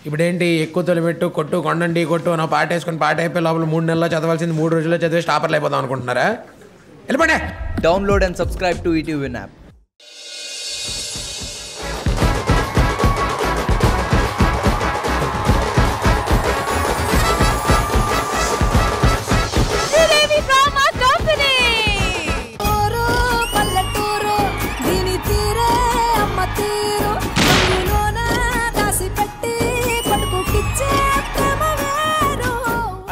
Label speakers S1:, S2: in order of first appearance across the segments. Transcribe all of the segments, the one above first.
S1: ఇప్పుడేంటి ఎక్కువ తొలిపెట్టు కొట్టు కొండండి కొట్టు నా పాట వేసుకొని పాట అయిపోయి లోపల 3 నెలల్లో చదవాల్సింది 3 రోజుల్లో చదివి స్టాపర్లు అయిపోదాం అనుకుంటున్నారా? వెళ్ళిపోండి.
S2: Download and subscribe to ETV win app.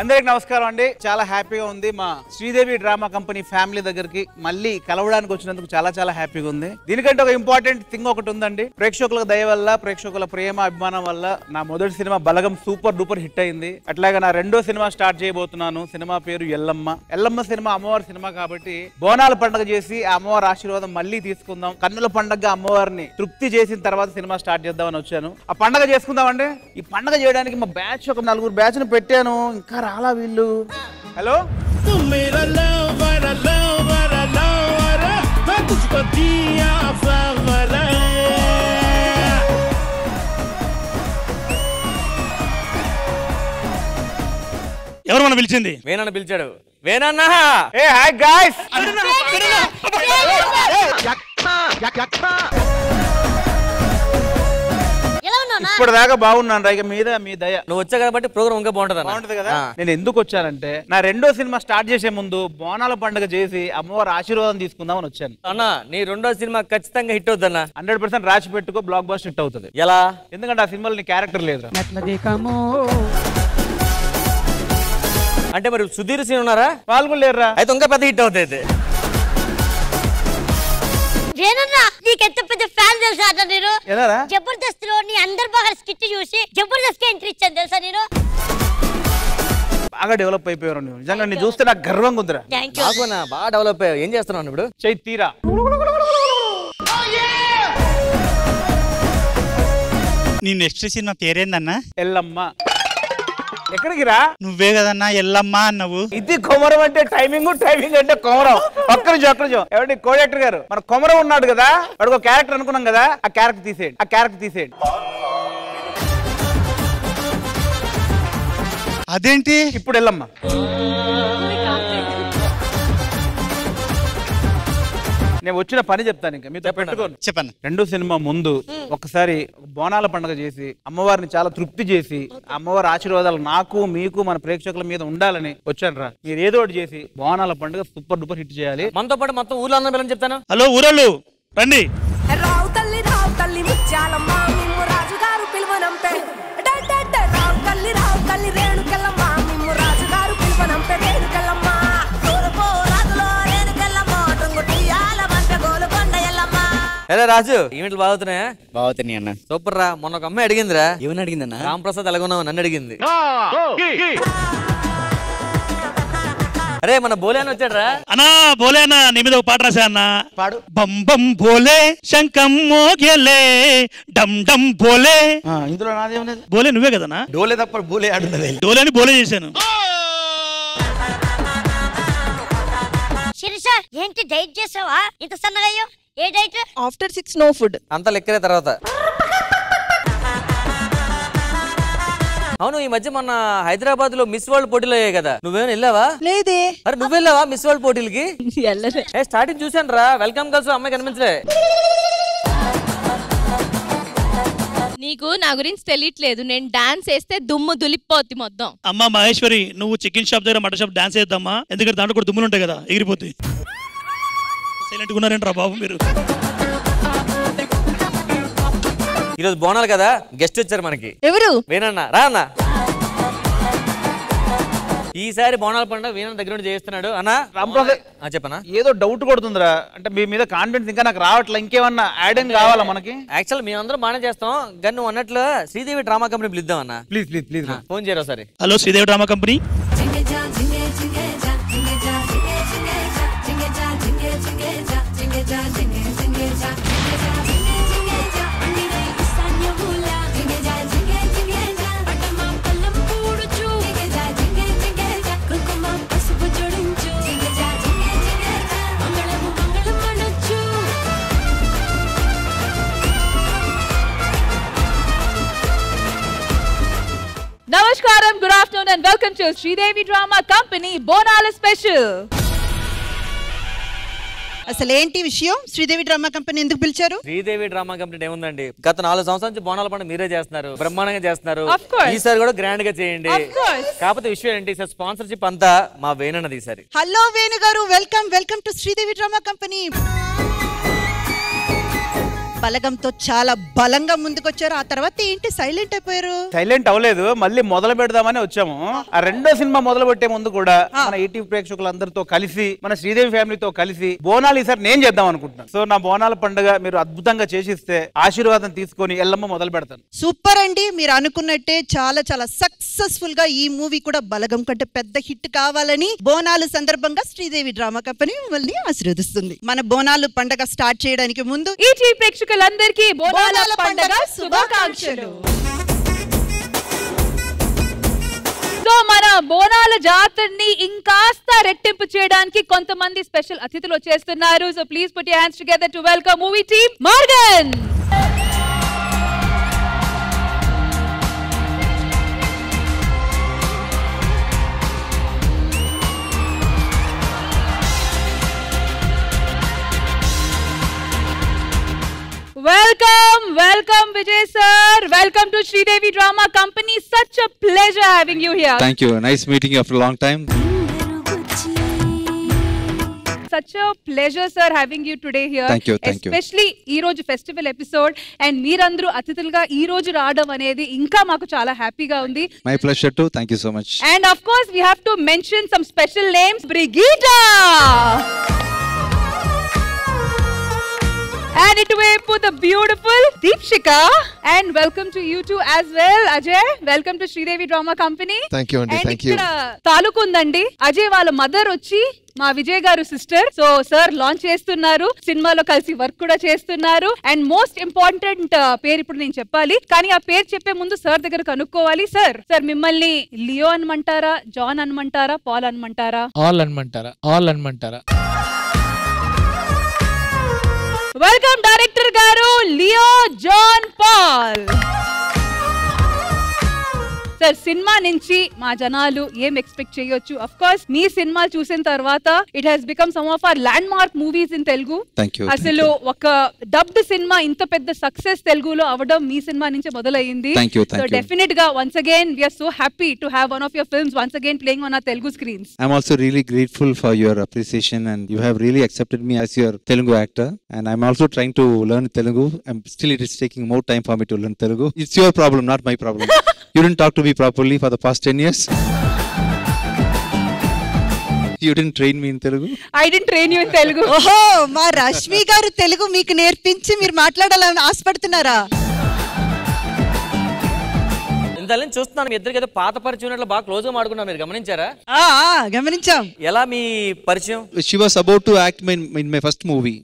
S3: అందరికి నమస్కారం అండి. చాలా హ్యాపీగా ఉంది. మా శ్రీదేవి డ్రామా కంపెనీ ఫ్యామిలీ దగ్గరికి మళ్ళీ కలవడానికి వచ్చినందుకు చాలా చాలా హ్యాపీగా ఉంది. దీనికంటే ఒక ఇంపార్టెంట్ థింగ్ ఒకటి ఉందండి. ప్రేక్షకుల దయ వల్ల, ప్రేక్షకుల ప్రేమ అభిమానం వల్ల నా మొదటి సినిమా బలగం సూపర్ డూపర్ హిట్ అయింది. అట్లాగే నా రెండో సినిమా స్టార్ట్ చేయబోతున్నాను. సినిమా పేరు ఎల్లమ్మ. ఎల్లమ్మ సినిమా అమ్మవారి సినిమా కాబట్టి బోనాల పండుగ చేసి ఆ అమ్మవారి ఆశీర్వాదం మళ్ళీ తీసుకుందాం. కన్నుల పండుగ అమ్మవారిని తృప్తి చేసిన తర్వాత సినిమా స్టార్ట్ చేద్దామని వచ్చాను. ఆ పండుగ చేసుకుందామండి. ఈ పండుగ చేయడానికి మా బ్యాచ్ ఒక 4 బ్యాచ్ను పెట్టాను. ఇంకా రాలా వీళ్ళు. హలో
S4: ఎవరు మనం పిలిచింది?
S2: వేణన్న పిలిచాడు. వేణన్నా
S3: ఏ హాయ్ గాయ్స్. ఇప్పటిదాకా బాగున్నాను రైగా మీద మీ దయ.
S2: నువ్వు వచ్చా కాబట్టి ప్రోగ్రామ్ ఇంకా
S3: బాగుంటది కదా. నేను ఎందుకు వచ్చానంటే నా రెండో సినిమా స్టార్ట్ చేసే ముందు బోనాల పండుగ చేసి అమ్మవారి ఆశీర్వాదం తీసుకుందామని వచ్చాను.
S2: అన్నా నీ రెండో సినిమా ఖచ్చితంగా హిట్ అవుతుందన్నా.
S3: 100% రాసి పెట్టుకో, బ్లాక్ బస్టర్ హిట్ అవుతుంది.
S2: ఎలా?
S3: ఎందుకంటే ఆ సినిమాలో నీ క్యారెక్టర్ లేదు.
S2: అంటే మరి సుధీర్ సీన్ ఉన్నారా?
S3: వాళ్ళు కూడా లేరురా.
S2: అయితే ఇంకా పెద్ద హిట్ అవుతుంది.
S5: నీకెంత పెద్ద ఫ్యాన్ తెలుసా నేను? జబర్దస్త్ లో నీ అందరు బాగా స్కిట్ చూసి జబర్దస్త్ కి ఎంట్రీ ఇచ్చాను తెలుసా నేను.
S3: బాగా డెవలప్ అయిపోయారు. నిజంగా నేను చూస్తే నాకు గర్వంగా ఉందిరా.
S2: బాగా డెవలప్ అయ్యావు. ఏం చేస్తున్నావు ఇప్పుడు?
S3: చైతీరా
S4: నీ నెక్స్ట్ సినిమా పేరేందన్నా?
S3: ఎల్లమ్మ. ఎక్కడికి రా?
S4: నువ్వే కదన్నా ఎల్లమ్మ అన్నావు.
S3: ఇది కొమరం అంటే టైమింగ్ అంటే కొమరం. ఒక్క నిమిషం ఎవరి కో డైరెక్టర్ గారు, మన కొమరం ఉన్నాడు కదా, వాడు ఒక క్యారెక్టర్ అనుకున్నాం కదా, ఆ క్యారెక్టర్ తీసేయండి.
S4: అదేంటి?
S3: ఇప్పుడు ఎల్లమ్మ. నేను వచ్చిన పని చెప్తాను, ఇంకా మీతో పెట్టుకోను.
S4: చెప్పండి.
S3: రెండో సినిమా ముందు ఒకసారి బోనాల పండుగ చేసి అమ్మవారిని చాలా తృప్తి చేసి అమ్మవారి ఆశీర్వాదాలు నాకు మీకు మన ప్రేక్షకుల మీద ఉండాలని వచ్చాను రా. మీరు ఏదో ఒకటి చేసి బోనాల పండుగ సూపర్ డూపర్ హిట్ చేయాలి.
S2: మనతో పాటు మొత్తం ఊర్లో అందరం పిల్లని చెప్తాను.
S4: హలో ఊరోళ్ళు రండి.
S6: రావు తల్లి ముత్యాలమ్మ మిమ్ము రాజుగారు పిలువనంపే. రావు తల్లి రేణుకెళ్ళమ్మ మిమ్ము రాజుగారు పిలువనంపే. రేణుకెళ్ళమ్మ
S2: రాజు ఈవెంట్లు బాగుతున్నాయా?
S7: బాగుతున్నాయి అన్న.
S2: సూపర్ రా. మొన్న ఒక అమ్మాయి అడిగిందిరా.
S7: ఏమని అడిగిందన్న?
S2: రాంప్రసాద్ ఎలాగున్నావు నన్ను అడిగింది. అరే మన బోలే అని వచ్చాడు రా.
S4: అన్నా బోలే అన్న, నీ మీద ఒక పాట రాసా అన్న.
S3: పాడు.
S4: బం బం బోలే శంఖం మోగేలే డమ్ డమ్ బోలే.
S3: ఇందులో నాదేమలేదు.
S4: బోలే నువ్వే కదన్నా?
S7: డోలే తప్ప బోలే ఆడున్నది.
S4: డోలే అని బోలే చేశాను.
S5: శిరీష ఏంటి డైట్ చేసావా? ఇంత సన్నగా అయ్యో. ఏ డైట్?
S6: After 6 no food.
S2: అంత లెక్కలే తర్వాత. అవును, ఈ మధ్య మన హైదరాబాద్ లో మిస్ వరల్డ్ పోటీలు అయ్యాయి కదా, నువ్వేమైనా వెళ్ళావా?
S6: లేదే.
S2: అరే నువ్వు వెళ్ళావా మిస్ వరల్డ్ పోటీలకి?
S6: వెళ్ళలే.
S2: స్టార్టింగ్ చూసాను రా. వెల్కమ్ గర్ల్స్ అమ్మాయి కనిపించలే.
S8: నీకు నా గురించి తెలియట్లేదు. నేను డాన్స్ వేస్తే దుమ్ము దులిపోద్ది మొత్తం.
S4: అమ్మా మహేశ్వరి, నువ్వు చికెన్ షాప్ దగ్గర మటన్ షాప్ డాన్స్ చేద్దామా? ఎందుకంటే దాంట్లో కూడా దుమ్ములు ఉంటాయి కదా, ఎగిరిపోతాయి. సైలెంట్గా ఉన్నారేంట్రా బాబు మీరు?
S2: ఈరోజు బోనాలు కదా, గెస్ట్ వచ్చారు మనకి.
S8: ఎవరు?
S2: వేణన్న. రా అన్న. ఈసారి బోనాల పండుగ వీణన్న దగ్గర నుండి చేస్తున్నాడు అన్నా. చెప్పనా?
S3: ఏదో డౌట్ కొడుతుందిరా. అంటే మీ మీద కాన్ఫిడెన్స్ ఇంకా నాకు రావట్లే. ఇంకేమన్నా యాడింగ్ కావాలా మనకి?
S2: యాక్చువల్ మేమందరం బాగానే చేస్తాం, కానీ నువ్వు అన్నట్లు శ్రీదేవి డ్రామా కంపెనీ పిలుద్దాం అన్న.
S3: ప్లీజ్
S2: ఫోన్ చేయరా సరే.
S4: Hello Sridevi Drama company.
S9: Namaskaram, good afternoon and welcome to Sridevi Drama Company Bonala Special.
S10: అసలు ఏంటి విషయం? శ్రీదేవి డ్రామా కంపెనీ ఎందుకు పిలిచారు?
S2: శ్రీదేవి డ్రామా కంపెనీ ఏముందండి, గత 4 సంవత్సరాల నుంచి బోనాల పండుగ మీరే చేస్తున్నారు, బ్రహ్మాండంగా చేస్తున్నారు. ఈసారి కూడా గ్రాండ్ గా చేయండి. కాకపోతే విషయం ఏంటి, ఈసారి స్పాన్సర్షిప్ అంతా మా వేణన్నది ఈసారి.
S10: హలో వేణు గారు, welcome to Sridevi Drama Company. బలగంతో చాలా బలంగా ముందుకొచ్చారు. ఆ తర్వాత ఏంటి సైలెంట్ అయిపోయారు?
S3: సైలెంట్ అవ్వలేదు, మళ్ళీ మొదలు పెడదామని వచ్చాము. ఆ రెండో సినిమా మొదలు పెట్టే ముందు కూడా మన ఈటీవీ ప్రేక్షకులందరితో కలిసి, మన శ్రీదేవి ఫ్యామిలీతో కలిసి బోనాలు ఈసారి నేను చేద్దాం అనుకుంటున్నాను. సో నా బోనాల పండుగ మీరు అద్భుతంగా చేసిస్తే ఆశీర్వాదం తీసుకొని ఎల్లమ్మ మొదలు పెడతాను.
S10: సూపర్ అండి, మీరు అనుకున్నట్టే చాలా సక్సెస్ఫుల్ గా ఈ మూవీ కూడా బలగం కంటే పెద్ద హిట్ కావాలని బోనాలు సందర్భంగా శ్రీదేవి డ్రామా కంపెనీ మిమ్మల్ని ఆశీర్వదిస్తుంది. మన బోనాలు పండుగ స్టార్ట్ చేయడానికి ముందు
S9: ఈటీవీ ప్రేక్షకులందరికీ బోనాల పండుగ శుభాకాంక్షలు. సో మన బోనాల జాతరని ఇంకాస్త రెట్టింపు చేయడానికి కొంతమంది స్పెషల్ అతిథులు వచ్చేస్తున్నారు. So please put your hands together to welcome movie team Maargan. Welcome Vijay sir. Welcome to Sridevi Drama Company. Such a pleasure having you here.
S11: Thank you. Nice meeting you after a long time.
S9: Such a pleasure sir having you today here.
S11: Thank you.
S9: Especially ee roju festival episode and meerandru atithulga ee roju raadam anedi inka maaku chaala happy ga undi.
S11: My pleasure too. Thank you so much.
S9: And of course we have to mention some special names. Brigitta. And it way for the beautiful Deepshika. And welcome to you too as well, Ajay. Welcome to Sridevi Drama Company.
S12: Thank you, Andy. Thank you.
S9: తాలూకు ఉందండి. అజయ్ వాళ్ళ mother వచ్చి మా విజయ్ గారు sister. So sir launch చేస్తున్నారు, సినిమాలో కలిసి work కూడా చేస్తున్నారు. అండ్ మోస్ట్ ఇంపార్టెంట్ పేరు ఇప్పుడు నేను చెప్పాలి, కానీ ఆ పేరు చెప్పే ముందు సార్ దగ్గర కనుక్కోవాలి. సార్ మిమ్మల్ని లియో అనమంటారా, జాన్ అనమంటారా, పాల్ అనమంటారా?
S13: ఆల్ అనమంటారా?
S9: వెల్కమ్ డైరెక్టర్ గారు Leo John Paul. Sir cinema నుంచి మా జనాలు ఏం ఎక్స్పెక్ట్ చేయొచ్చు? ఆఫ్ కోర్స్ మీ సినిమాలు చూసిన తర్వాత it has become some of our land mark movies in Telugu. అసలు ఒక డబ్డ్ సినిమా ఇంత పెద్ద సక్సెస్ తెలుగులో అవడం మీ సినిమా నుంచి మొదలైంది. సో డెఫినెట్ గా once again we are so happy to have one of your films once again playing on our Telugu screens.
S11: I am also really grateful for your appreciation and you have really accepted me as your Telugu actor and I am also trying to learn Telugu. It is taking more time for me to learn Telugu. It's your problem, not my problem. You didn't talk to me properly for the past 10 years. You didn't train me in Telugu.
S9: I didn't train you in Telugu.
S10: ఓహో, మా రష్మి గారు తెలుగు మీకు నేర్పించి మీరు మాట్లాడాలని ఆశపడుతున్నారా?
S2: ఇంతలో చూస్తున్నాను మీ ఇద్దరికి ఏదో పాత పరిచయం ఉన్నట్లు బాగా క్లోజ్ గా మాట్లాడుకున్నారు, మీరు గమనించారా?
S10: గమనించాం.
S2: ఎలా మీ పరిచయం?
S11: She was about to act in my first movie.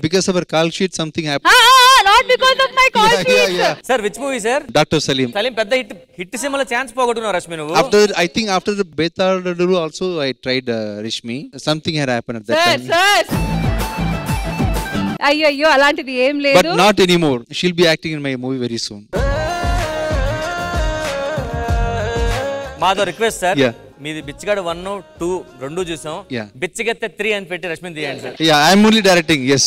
S11: Because of her call sheet something happened.
S9: Not because of my call sheet.
S2: Sir, which movie sir?
S11: Dr. Salim.
S2: Salim పెద్ద హిట్ సినిమాలో chance పోగొట్టుకున్నావు Rashmi నువ్వు.
S11: After the Betaduru also I tried Rishmi. Something had happened at that time.
S9: Sir. అయ్యో అలాంటిది ఏం లేదు.
S11: But not anymore. She'll be acting in my movie very soon.
S2: మాదో request sir, మీది బిచ్చగాడు 1, 2 రెండు చూసాం, బిచ్చగెత్తే 3 అని పెట్టి రష్మిని తీయండి సార్.
S11: Yeah, I am only directing. Yes.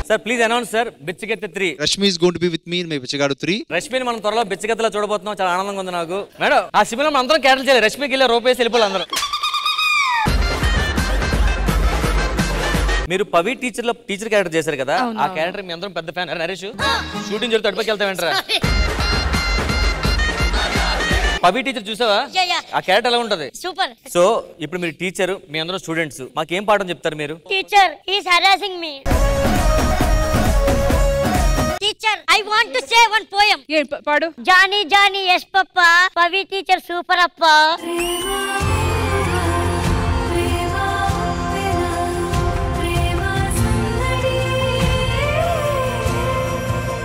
S2: Sir please announce sir, బిచ్చగెత్తే 3.
S11: Rashmi is going to be with me in my బిచ్చగాడు 3.
S2: రష్మిని మనం త్వరలో బిచ్చగెత్తలో చూడబోతున్నాం, చాలా ఆనందంగా ఉంది నాకు. మేడం ఆ సినిమాలో మనం అందరం క్యారెక్టర్ చేయాలి, రష్మికి వెళ్ళి రూపేసి వెళ్ళిపోవాలి అందరం. మీరు పవి టీచర్ క్యారెక్టర్ చేశారు కదా, ఆ క్యారెక్టర్ మీ అందరం పెద్ద ఫ్యాన్. నరేష్ షూటింగ్ జరిగితే అటుపకి వెళ్తావేంట్రా? పవి టీచర్ చూసావా? ఆ క్యారెక్టర్ ఎలా ఉంటది?
S5: సూపర్.
S2: సో ఇప్పుడు మీరు టీచర్, మీ అందరూ స్టూడెంట్స్, మాకేం పాఠం చెప్తారు మీరు?
S5: Teacher is harassing me. Teacher I want to say one poem.
S9: పాడు.
S5: జానీ జానీ ఎస్ పప్ప, పవి టీచర్ సూపర్ అప్ప.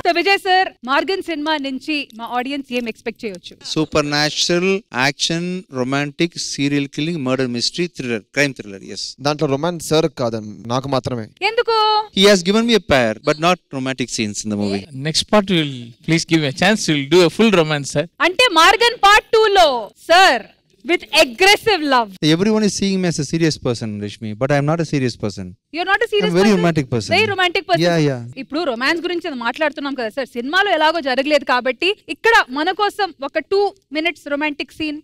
S9: So Vijay sir, Maargan cinema నుంచి మా ఆడియన్స్ ఏం ఎక్స్పెక్ట్ చేయొచ్చు?
S11: Supernatural action, romantic, serial killing, murder mystery, thriller, crime thriller. yes.
S12: దాంట్లో romance sir కాదండి, నాకు మాత్రమే.
S9: ఎందుకు?
S11: He has given me a pair but not romantic scenes in the movie.
S13: Next part will please give me a chance. We'll do a full romance, sir.
S9: అంటే Morgan part 2 లో sir with aggressive love.
S11: Everyone is seeing me as a serious person, Rishmi, but I am not a serious person.
S9: You're not a serious
S11: I'm very
S9: person?
S11: romantic person.
S9: Very romantic person.
S11: Yeah.
S9: ఇప్పుడు romance గురించి మాట్లాడుతున్నాం కదా sir, సినిమాలో ఎలాగో జరగలేదు కాబట్టి ఇక్కడ మన కోసం ఒక 2 minutes romantic scene.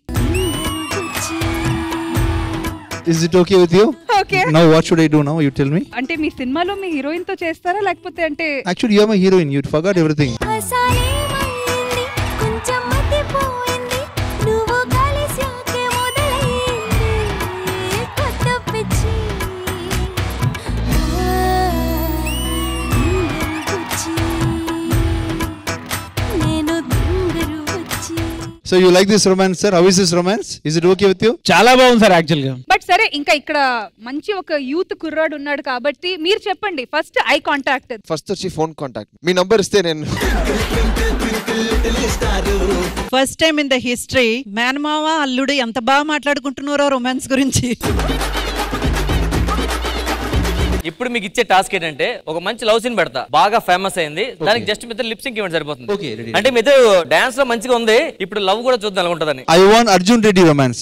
S11: Is it okay with you?
S9: Okay.
S11: Now what should I do now? You tell me.
S9: అంటే మీ సినిమాలో మీ హీరోయిన్ తో చేస్తారా లేకపోతే అంటే?
S11: Actually, you are my heroine. You forgot everything. So you like this romance, sir? How is this romance? Is it okay with you?
S4: చాలా బాగుంది sir actual గా.
S9: But సరే, ఇంకా ఇక్కడ మంచి ఒక యూత్ కుర్రాడు ఉన్నాడు కాబట్టి మీరు చెప్పండి. First eye contact.
S12: ఫస్ట్ వచ్చి ఫోన్ కాంటాక్ట్. మీ నంబర్ ఇస్తే నేను
S10: first time in the history మేనమావ అల్లుడు ఎంత బాగా మాట్లాడుకుంటున్నారో రొమాన్స్ గురించి.
S2: ఇప్పుడు మీకు ఇచ్చే టాస్క్ ఏంటంటే ఒక మంచి లవ్ సీన్ పెడతా, బాగా ఫేమస్ అయింది, దానికి జస్ట్ మీద లిప్ సింక్ ఇవ్వండి సరిపోతుంది. అంటే మీద డాన్స్ లో మంచిగా ఉంది, ఇప్పుడు లవ్ కూడా చూద్దాం అనుకుంటదని.
S11: I want Arjun Reddy romance.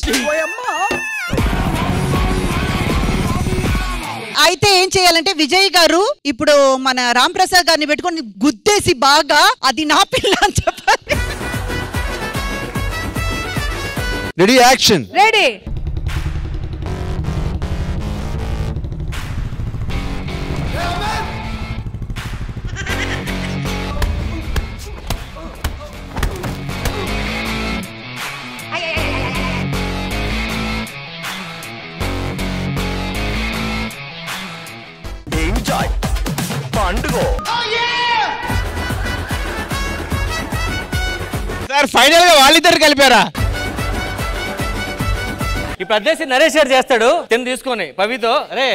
S10: అయితే ఏం చేయాలంటే విజయ్ గారు ఇప్పుడు మన రామ్ ప్రసాద్ గారిని పెట్టుకొని గుద్దేసి బాగా అది నా పిల్ల అని చెప్పాలి.
S11: Ready, action.
S9: Ready.
S3: Sir final గా వాళ్ళిద్దరు కలిపారా?
S2: ఇప్పుడు అదేసి నరేష్ గారు చేస్తాడు, తిని తీసుకొని పవితో రే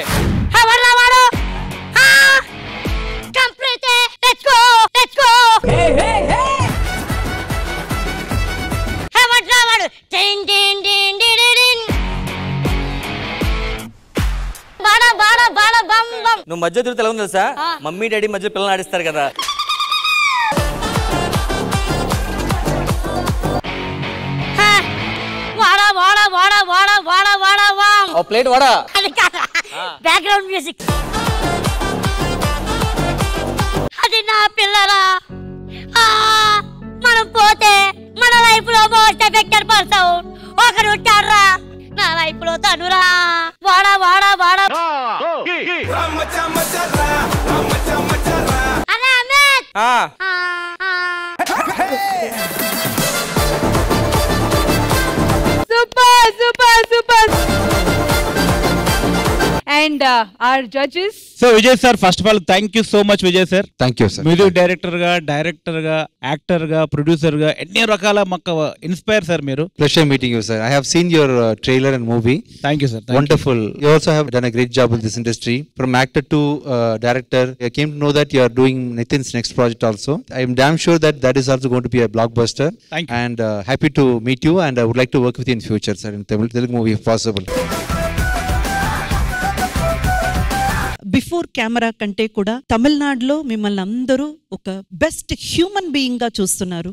S2: నువ్వు మధ్య తిరుగుతూ ఎలా ఉంది తెలుసా? మమ్మీ డాడీ మధ్య పిల్లలు ఆడిస్తారు కదా. ప్లేట్ వాడా
S5: బ్యాక్గ్రౌండ్ మ్యూజిక్. అది నా పిల్లరా, మనం పోతే మన లైఫ్ లో మోస్ట్ ఎఫెక్టెడ్ పర్సన్ ఒకరు ఉంటారా, నా లైఫ్ లో తనురా. వాడా వాడా వాడా అరే Amit.
S9: Super super super. And our judges.
S4: So Vijay sir, first of all thank you so much Vijay sir.
S11: Thank you sir.
S4: Music director గా, డైరెక్టర్ గా, యాక్టర్ గా, ప్రొడ్యూసర్ గా ఎన్ని రకాల మాకు ఇన్స్పైర్ సార్ మీరు.
S11: Pleasure meeting you, sir. I have seen your trailer and movie.
S4: Thank you, sir.
S11: Wonderful. You also have done a great job in this industry. From actor to director, I came to know that you are doing Nitin's next project also. I am damn sure that that is also going to be a blockbuster.
S4: Thank you.
S11: And happy to meet you, and I would like to work with you in future, sir, in Telugu movie if possible.
S10: Before camera కంటే కూడా తమిళనాడులో మిమ్మల్ని అందరూ ఒక best human being గా చూస్తున్నారు.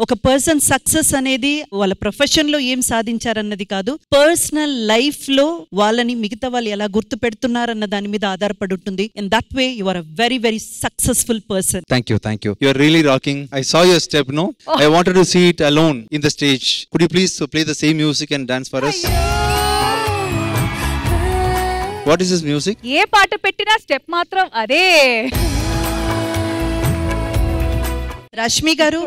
S10: ఒక person success అనేది వాళ్ళ ప్రొఫెషన్ లో ఏం సాధించారన్నది కాదు, పర్సనల్ లైఫ్ లో వాళ్ళని మిగతా వాళ్ళు ఎలా గుర్తు పెడుతున్నారన్న దాని మీద ఆధారపడి ఉంటుంది. In that way you are a very very successful person.
S11: Thank you, thank you. You are really rocking. I saw your step, no? I wanted to see it alone in the stage. Could you please play the same music and dance for us? What is this music?
S9: ఏ పాట పెట్టినా step మాత్రం అదే.
S10: రష్మి గారు,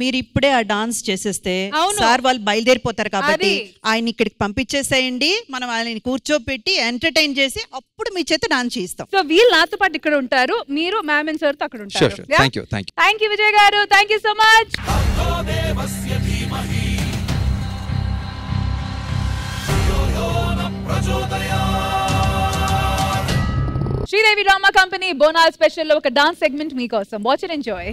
S10: మీరు ఇప్పుడే ఆ dance చేసేస్తే sir వాళ్ళు బయలుదేరిపోతారు కాబట్టి ఆయన ఇక్కడికి పంపించేసేయండి. మనం ఆయనని కూర్చోపెట్టి ఎంటర్టైన్ చేసి అప్పుడు మీ చేత డాన్స్ చేయిస్తాం.
S9: సో వీళ్ళు నాతో పాటు ఇక్కడ ఉంటారు, మీరు మ్యామ్ అండ్ సార్ తో అక్కడ ఉంటారు.
S11: Sure. Thank you, thank you.
S9: Thank you Vijay గారు, thank you so much. Sridevi Drama Company Bonalu special లో ఒక డాన్స్ సెగ్మెంట్ మీకోసం. Watch and enjoy.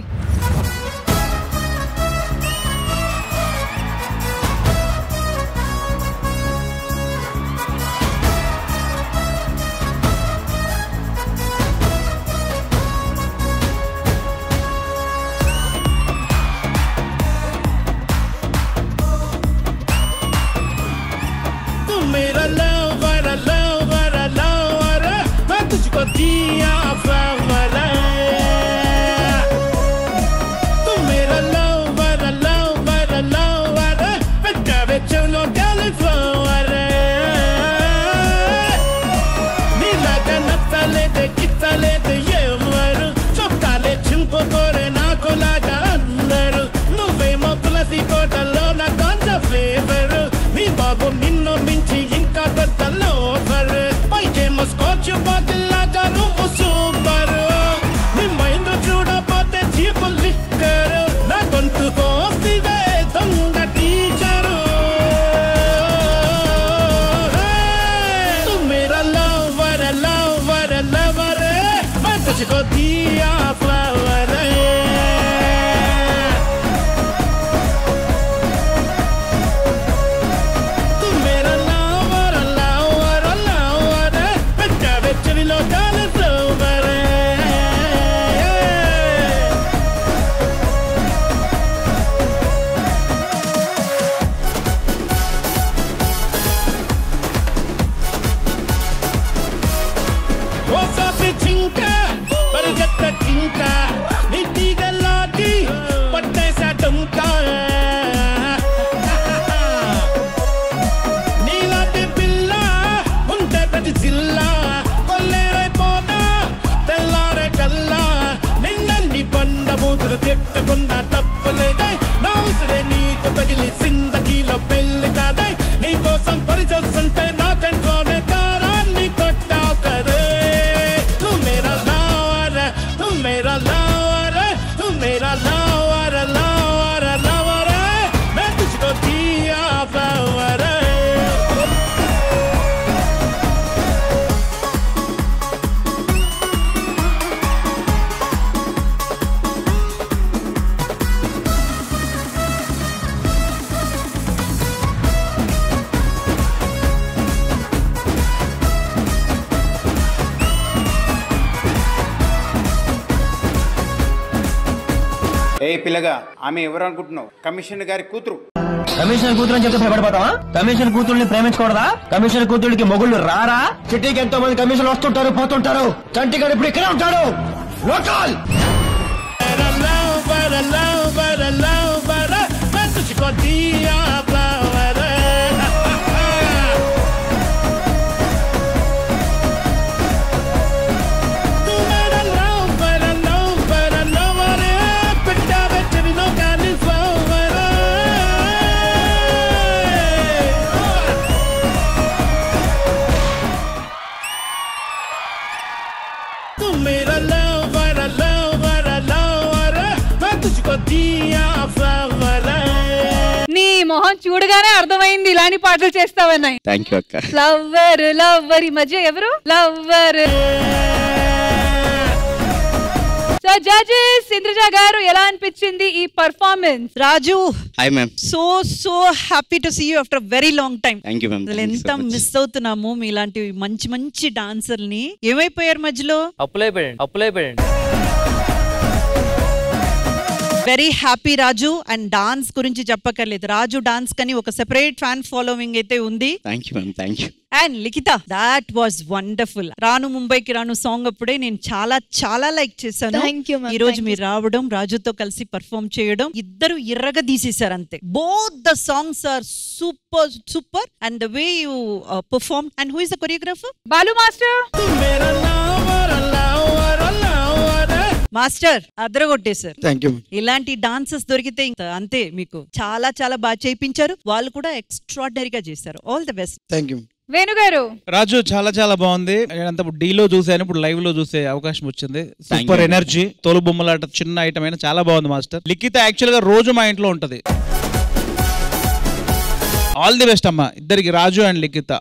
S14: मेरा lover, lover, lover, मैं तुझको दिया flower. तू मेरा lover, lover, lover, मैं कभी चलो डाले flower. नीला का नत्ताले दे कित्ताले दे ये मरू, चौकाले चिंपो कोरे ना कोला का अंदर, नुवे मोपलसी कोटलो ना कांचा flavor. నీ బాబు నిన్ను మించి ఇంకా పెద్దలో పైకే మస్కోచ్ బాటిల్లాగా నువ్వు సూపర్. నీ మైండ్ చూడపోతే చీపు లిక్కర్, నా గొంతు కోసివే దొంగ టీచరు. తు మేరా లవర్ లవర్ లవర్, मैं तुझको दिया फ्लावर. తిట్టకుండా తప్పలేదే నా ఉసిరే నీకు తగిలి జిందగీలో పెళ్లి కాదే నీ కోసం పరిచొస్తుంటే నా కంట్లోనే కారాన్ని కొట్టావు కదే. తు మేరా లవర్, తు మేరా లవర్, తు మేరా లవర్ లవర్ లవర్, मैं तुझको दिया फ्लावर.
S15: ఏ పిల్లగా ఆమె ఎవరు అనుకుంటున్నావు? కమిషనర్ గారి కూతురు.
S16: కమిషనర్ కూతురు అని చెప్తే భయపడిపోతావా? కమిషనర్ కూతుర్ని ప్రేమించకూడదా? కమిషనర్ కూతురికి మొగుళ్ళు రారా? సిటీకి ఎంతో మంది కమిషన్లు వస్తుంటారు పోతుంటారు. చంటిగాడు ఇప్పుడు ఇక్కడే ఉంటాడు. లోకల్
S9: నీ మొహం చూడగానే అర్థమైంది ఇలాంటి పాటలు చేస్తావని.
S7: థ్యాంక్ యూ అక్క.
S9: లవ్వర్ లవ్వర్ ఈ మధ్య ఎవరు లవ్వర్. సో జడ్జెస్ ఇంద్రజ గారు ఎలా అనిపించింది ఈ performance?
S10: Raju
S7: hi ma'am.
S10: So happy to see you after very long time.
S7: Thank you ma'am.
S10: ఎంత మిస్ అవుతున్నాము మీలాంటి మంచి మంచి డాన్సర్ని. ఏమైపోయారు మధ్యలో?
S2: అప్పులైపోయాడు.
S10: Very happy Raju. And dance గురించి చెప్పక్కర్లేదు, రాజు డాన్స్ కని ఒక సెపరేట్ ఫ్యాన్ ఫాలోవింగ్ అయితే ఉంది.
S7: Thank you ma'am. Thank you.
S10: And Likhitha, that was wonderful. రాను ముంబైకి రాను సాంగ్ అప్పుడే నేను చాలా చాలా లైక్ చేశాను. ఈ రోజు మీరు రావడం, రాజుతో కలిసి పర్ఫార్మ్ చేయడం, ఇద్దరు ఇర్రగా తీసేశారు అంతే. Both the songs are super super and the way you perform. And who is the choreographer?
S9: Balu master.
S10: Master అదరగొట్టేశారు.
S7: Thank you.
S10: ఇలాంటి డాన్సెస్ దొరికితే అంతే, మీకు చాలా చాలా బాగా చేయించారు. వాళ్ళు కూడా ఎక్స్ట్రాడినరీగా చేశారు. All the best.
S7: Thank you.
S9: వేణుగారు.
S3: రాజు చాలా చాలా బాగుంది. అంత డీలో చూసాను, ఇప్పుడు లైవ్ లో చూసే అవకాశం వచ్చింది. సూపర్ ఎనర్జీ, తోలు బొమ్మలాట చిన్న ఐటమ్ అయినా చాలా బాగుంది మాస్టర్. లిఖిత యాక్చువల్ గా రోజు మా ఇంట్లో ఉంటది. ఆల్ ది బెస్ట్ అమ్మా ఇద్దరికి, రాజు అండ్ లిఖిత.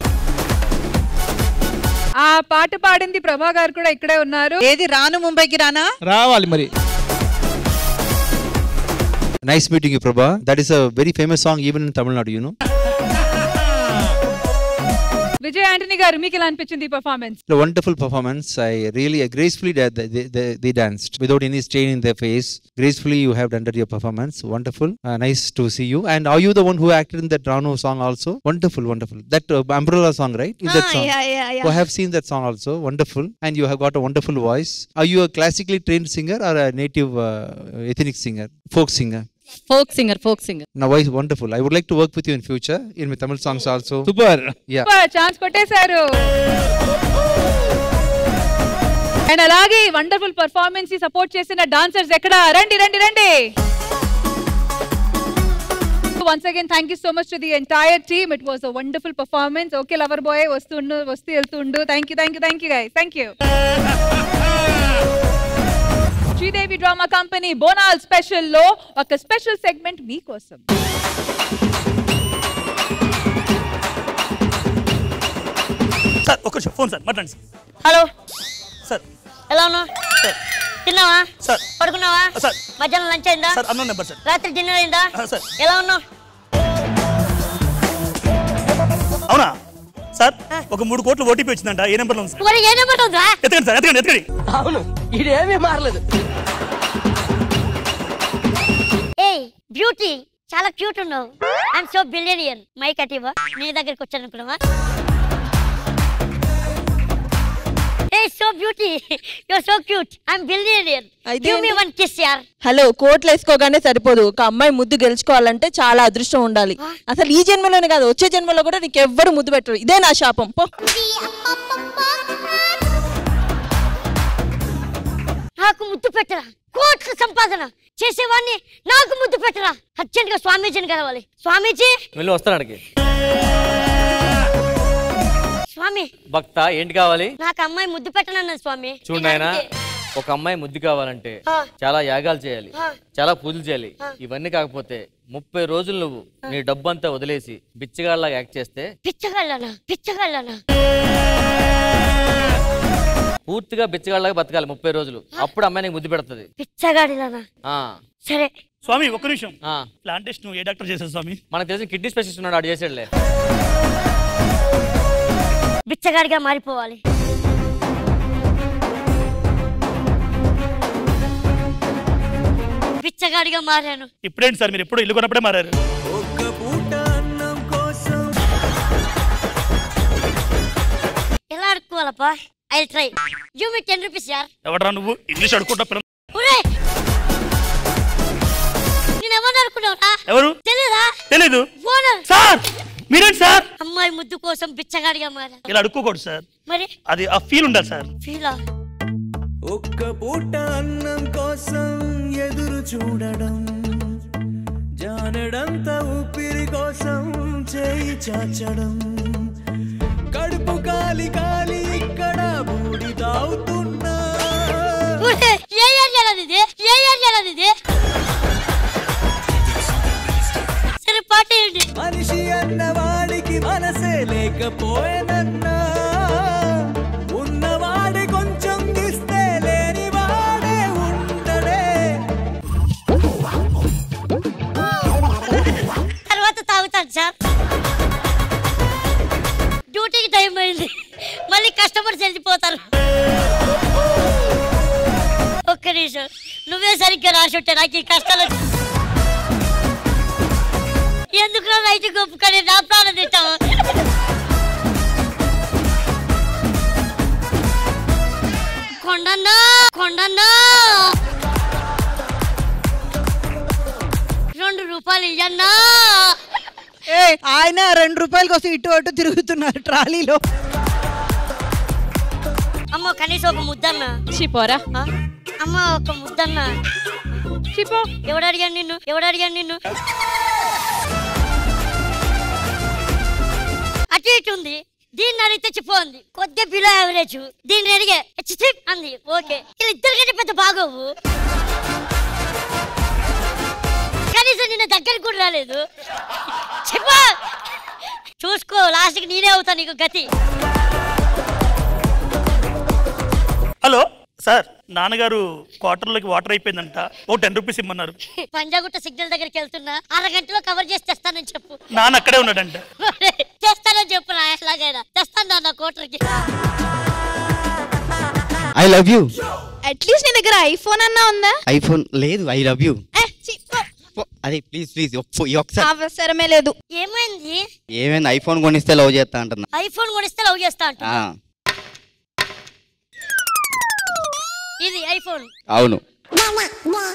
S9: ఆ పాట పాడింది ప్రభా గారు కూడా ఇక్కడే ఉన్నారు.
S10: ఏది రాను ముంబైకి రానా?
S4: రావాలి మరి.
S11: Nice meeting you, Prabha. That is a very famous song even in Tamil Nadu, you know.
S9: Vijay Antony గారు మీకు ఎలా అనిపించింది ఈ performance?
S11: A wonderful performance. I really gracefully they danced without any strain in their face. Gracefully you have done your performance. Wonderful. Nice to see you. And are you the one who acted in that Rano song also? Wonderful, wonderful. That Umbrella song, right? In that song.
S10: Yeah.
S11: I have seen that song also. Wonderful. And you have got a wonderful voice. Are you a classically trained singer or a native ethnic singer, folk singer?
S17: Folk singer.
S11: Now, voice wonderful. I would like to work with you in future in my Tamil songs also.
S4: Super.
S11: Yeah.
S9: Super. Chance కొట్టేశారు. And అలాగే wonderful performance ని support చేసిన dancers ఎక్కడ? రండి. Once again, thank you so much to the entire team. It was a wonderful performance. Okay, lover boy, వస్తూ వెళ్తుండు. Thank you guys. Thank you. Sridevi Drama Company Bonalu special లో ఒక special segment మీకోసం.
S4: Sir ఒక phone sir మాట్లాడండి.
S5: Hello
S4: sir
S5: ఎలా ఉన్నావు? తిన్నావా?
S4: సార్
S5: పడుకున్నావా?
S4: సార్
S5: మధ్యాహ్నం లంచ్ అయిందా?
S4: Sir unknown number sir.
S5: రాత్రి డిన్నర్ అయిందా?
S4: సార్
S5: ఎలా ఉన్నావు?
S4: అవునా సార్? ఒక 3 కోట్ల ఓటీపీ వచ్చిందంట. ఏ నెంబర్ లో ఉంది?
S5: మరి ఏ నెంబర్ ఉందా?
S4: ఎత్తకండి సార్, ఎత్తకండి.
S16: అవును, ఇదేమీ మారలేదు.
S5: ఏయ్ బ్యూటీ, చాలా క్యూట్ ఉన్నావు. I'm so billionaire. మైక్ అటివా, నీ దగ్గరికి వచ్చాను అనుకున్నావా? Hey, so beauty. You're so cute. I'm billionaire. Give me one kiss, yaar.
S17: Hello, కోట్లు వేసుకోగానే సరిపోదు. ఒక అమ్మాయి ముద్దు గెలుచుకోవాలంటే చాలా అదృష్టం ఉండాలి. అసలు ఈ జన్మలోనే కాదు, వచ్చే జన్మలో కూడా నీకు ఎవ్వరు ముద్దు పెట్టరు. ఇదే నా శాపం. పో.
S5: నాకు ముద్దు పెట్టరా? కోట్ల సంపాదన చేసేవాడిని నాకు ముద్దు పెట్టరా? అర్జెంట్ గా స్వామీజీని కలవాలి. స్వామీజీ
S2: వెళ్ళి వస్తానికి.
S5: స్వామి
S2: భక్త ఏంటి కావాలి?
S5: నాకు అమ్మాయి ముద్దు పెట్టనన్నది స్వామి.
S2: చూడు నాయనా, ఒక అమ్మాయి ముద్దు కావాలంటే చాలా యాగాలు చేయాలి, చాలా పూజలు చేయాలి. ఇవన్నీ కాకపోతే 30 రోజులు నువ్వు నీ డబ్బంతా వదిలేసి బిచ్చగాళ్ళగా యాక్ట్ చేస్తే
S5: పిచ్చగాళ్ళనా
S2: పూర్తిగా బిచ్చగాళ్ళగా బతకాలి 30 రోజులు. అప్పుడు అమ్మాయి నీకు ముద్దు పెడుతుంది.
S5: పిచ్చగాడిలానా? సరే
S4: స్వామి ఒక్క నిమిషం. ప్లాంటేషన్ నువ్వు ఏ డాక్టర్ చేశావు స్వామి?
S2: మనకు తెలిసిన కిడ్నీ స్పెషలిస్ట్ ఉన్నాడు, ఆడు చేసాడులే.
S5: బిచ్చగాడిగా మారిపోవాలి. బిచ్చగాడిగా మారాను.
S4: ఇప్పుడేంటి సార్, మీరు ఎప్పుడు ఇల్లు కొన్నప్పుడే మారారు?
S5: ఎలా అడుక్కోవాలప్పా? I try. Give me 10 rupees యార్.
S4: ఎవడరా నువ్వు ఇంగ్లీష్ అడుక్కుంటా?
S5: ఒరేయ్, నేను ఎవరు అనుకున్నావురా?
S4: ఎవరు? తెలీదు.
S5: Owner
S4: sir. మీరేంటి సార్?
S5: అమ్మాయి ముద్దు కోసం బిచ్చగాడిగా మారా.
S4: ఇలా అడుక్కోకూడదు సార్.
S5: మరి
S4: అది ఆ ఫీల్ ఉండాలి సార్.
S5: ఫీలా?
S14: ఒక్క పూట అన్నం కోసం ఎదురు చూడడం, జానడంత ఊపిరి కోసం చేయి చాచడం, కడుపు కాలి కాలి ఇక్కడ బూడి తాగుతున్నా.
S5: ఏ ఏరియాలది? సరే పాటేయండి.
S14: మనిషి అన్నవాడికి మనసే లేకపోయేనన్నా, ఉన్నవాడి కొంచెం దిస్తే లేని వాడే ఉండడే.
S5: తర్వాత తాగుతాను సార్. డ్యూటీకి టైం అయింది, మళ్ళీ కస్టమర్స్ వెళ్ళిపోతారు. ఒక్క నిమిషం, నువ్వే సరిగ్గా రాసి ఉంటే నాకు ఈ కష్టాలు. ఎందుకు రైతు గొప్పకొని నా ప్రాణం తింటావు? కొండన్నా 2 రూపాయలు ఇయ్యన్నా.
S10: ఆయన 2 రూపాయల కోసం ఇటు అటు తిరుగుతున్నారు ట్రాలీలో.
S5: అమ్మ కనీసం ఒక ముద్దన్నా.
S8: చిపోరా
S5: అమ్మ ఒక ముద్దన్నా.
S9: చిపో.
S5: ఎవడు అడిగాను నిన్ను? అటు ఇటు ఉంది. దీన్ని అడిగితే చిపోంది, కొద్దిగా బిలో యావరేజ్. దీన్ని అడిగే అంది. ఓకే, వీళ్ళిద్దరికంటే పెద్ద బాగోవు. కనీసం నిన్న దగ్గరికి కూడా రాలేదు. చెప్పా, చూసుకో, లాస్ట్కి నేనే అవుతా నీకు గతి.
S4: హలో సార్, నాన్నగారు క్వార్టర్లోకి వాటర్ అయిపోయిందంట, ఓ 10 రూపీస్ ఇమ్మన్నారు.
S5: పంజాగుట్ట సిగ్నల్ దగ్గరికి వెళ్తున్నా, అరగంటలో కవర్ చేసి తెస్తానని చెప్పు.
S4: నాన్న అక్కడే ఉన్నాడంట.
S5: తెస్తానని చెప్పు నా ఎలాగైనా తెస్తాను నాన్న కోటర్కి.
S7: I love you.
S8: అట్లీస్ట్ నీ దగ్గర ఐఫోన్ అన్నా ఉందా?
S7: ఐఫోన్ లేదు, ఐ లవ్ యూ. అదే ప్లీజ్ ప్లీజ్ ఒకసారి.
S8: అవసరమే లేదు.
S5: ఏమైంది?
S7: ఏమైంది? ఐఫోన్ కొనిస్తే లవ్ చేస్తా అంటున్నా.
S5: ఐఫోన్ కొనిస్తే లవ్ చేస్తా అంట. ఇది ఐఫోన్.
S7: అవును.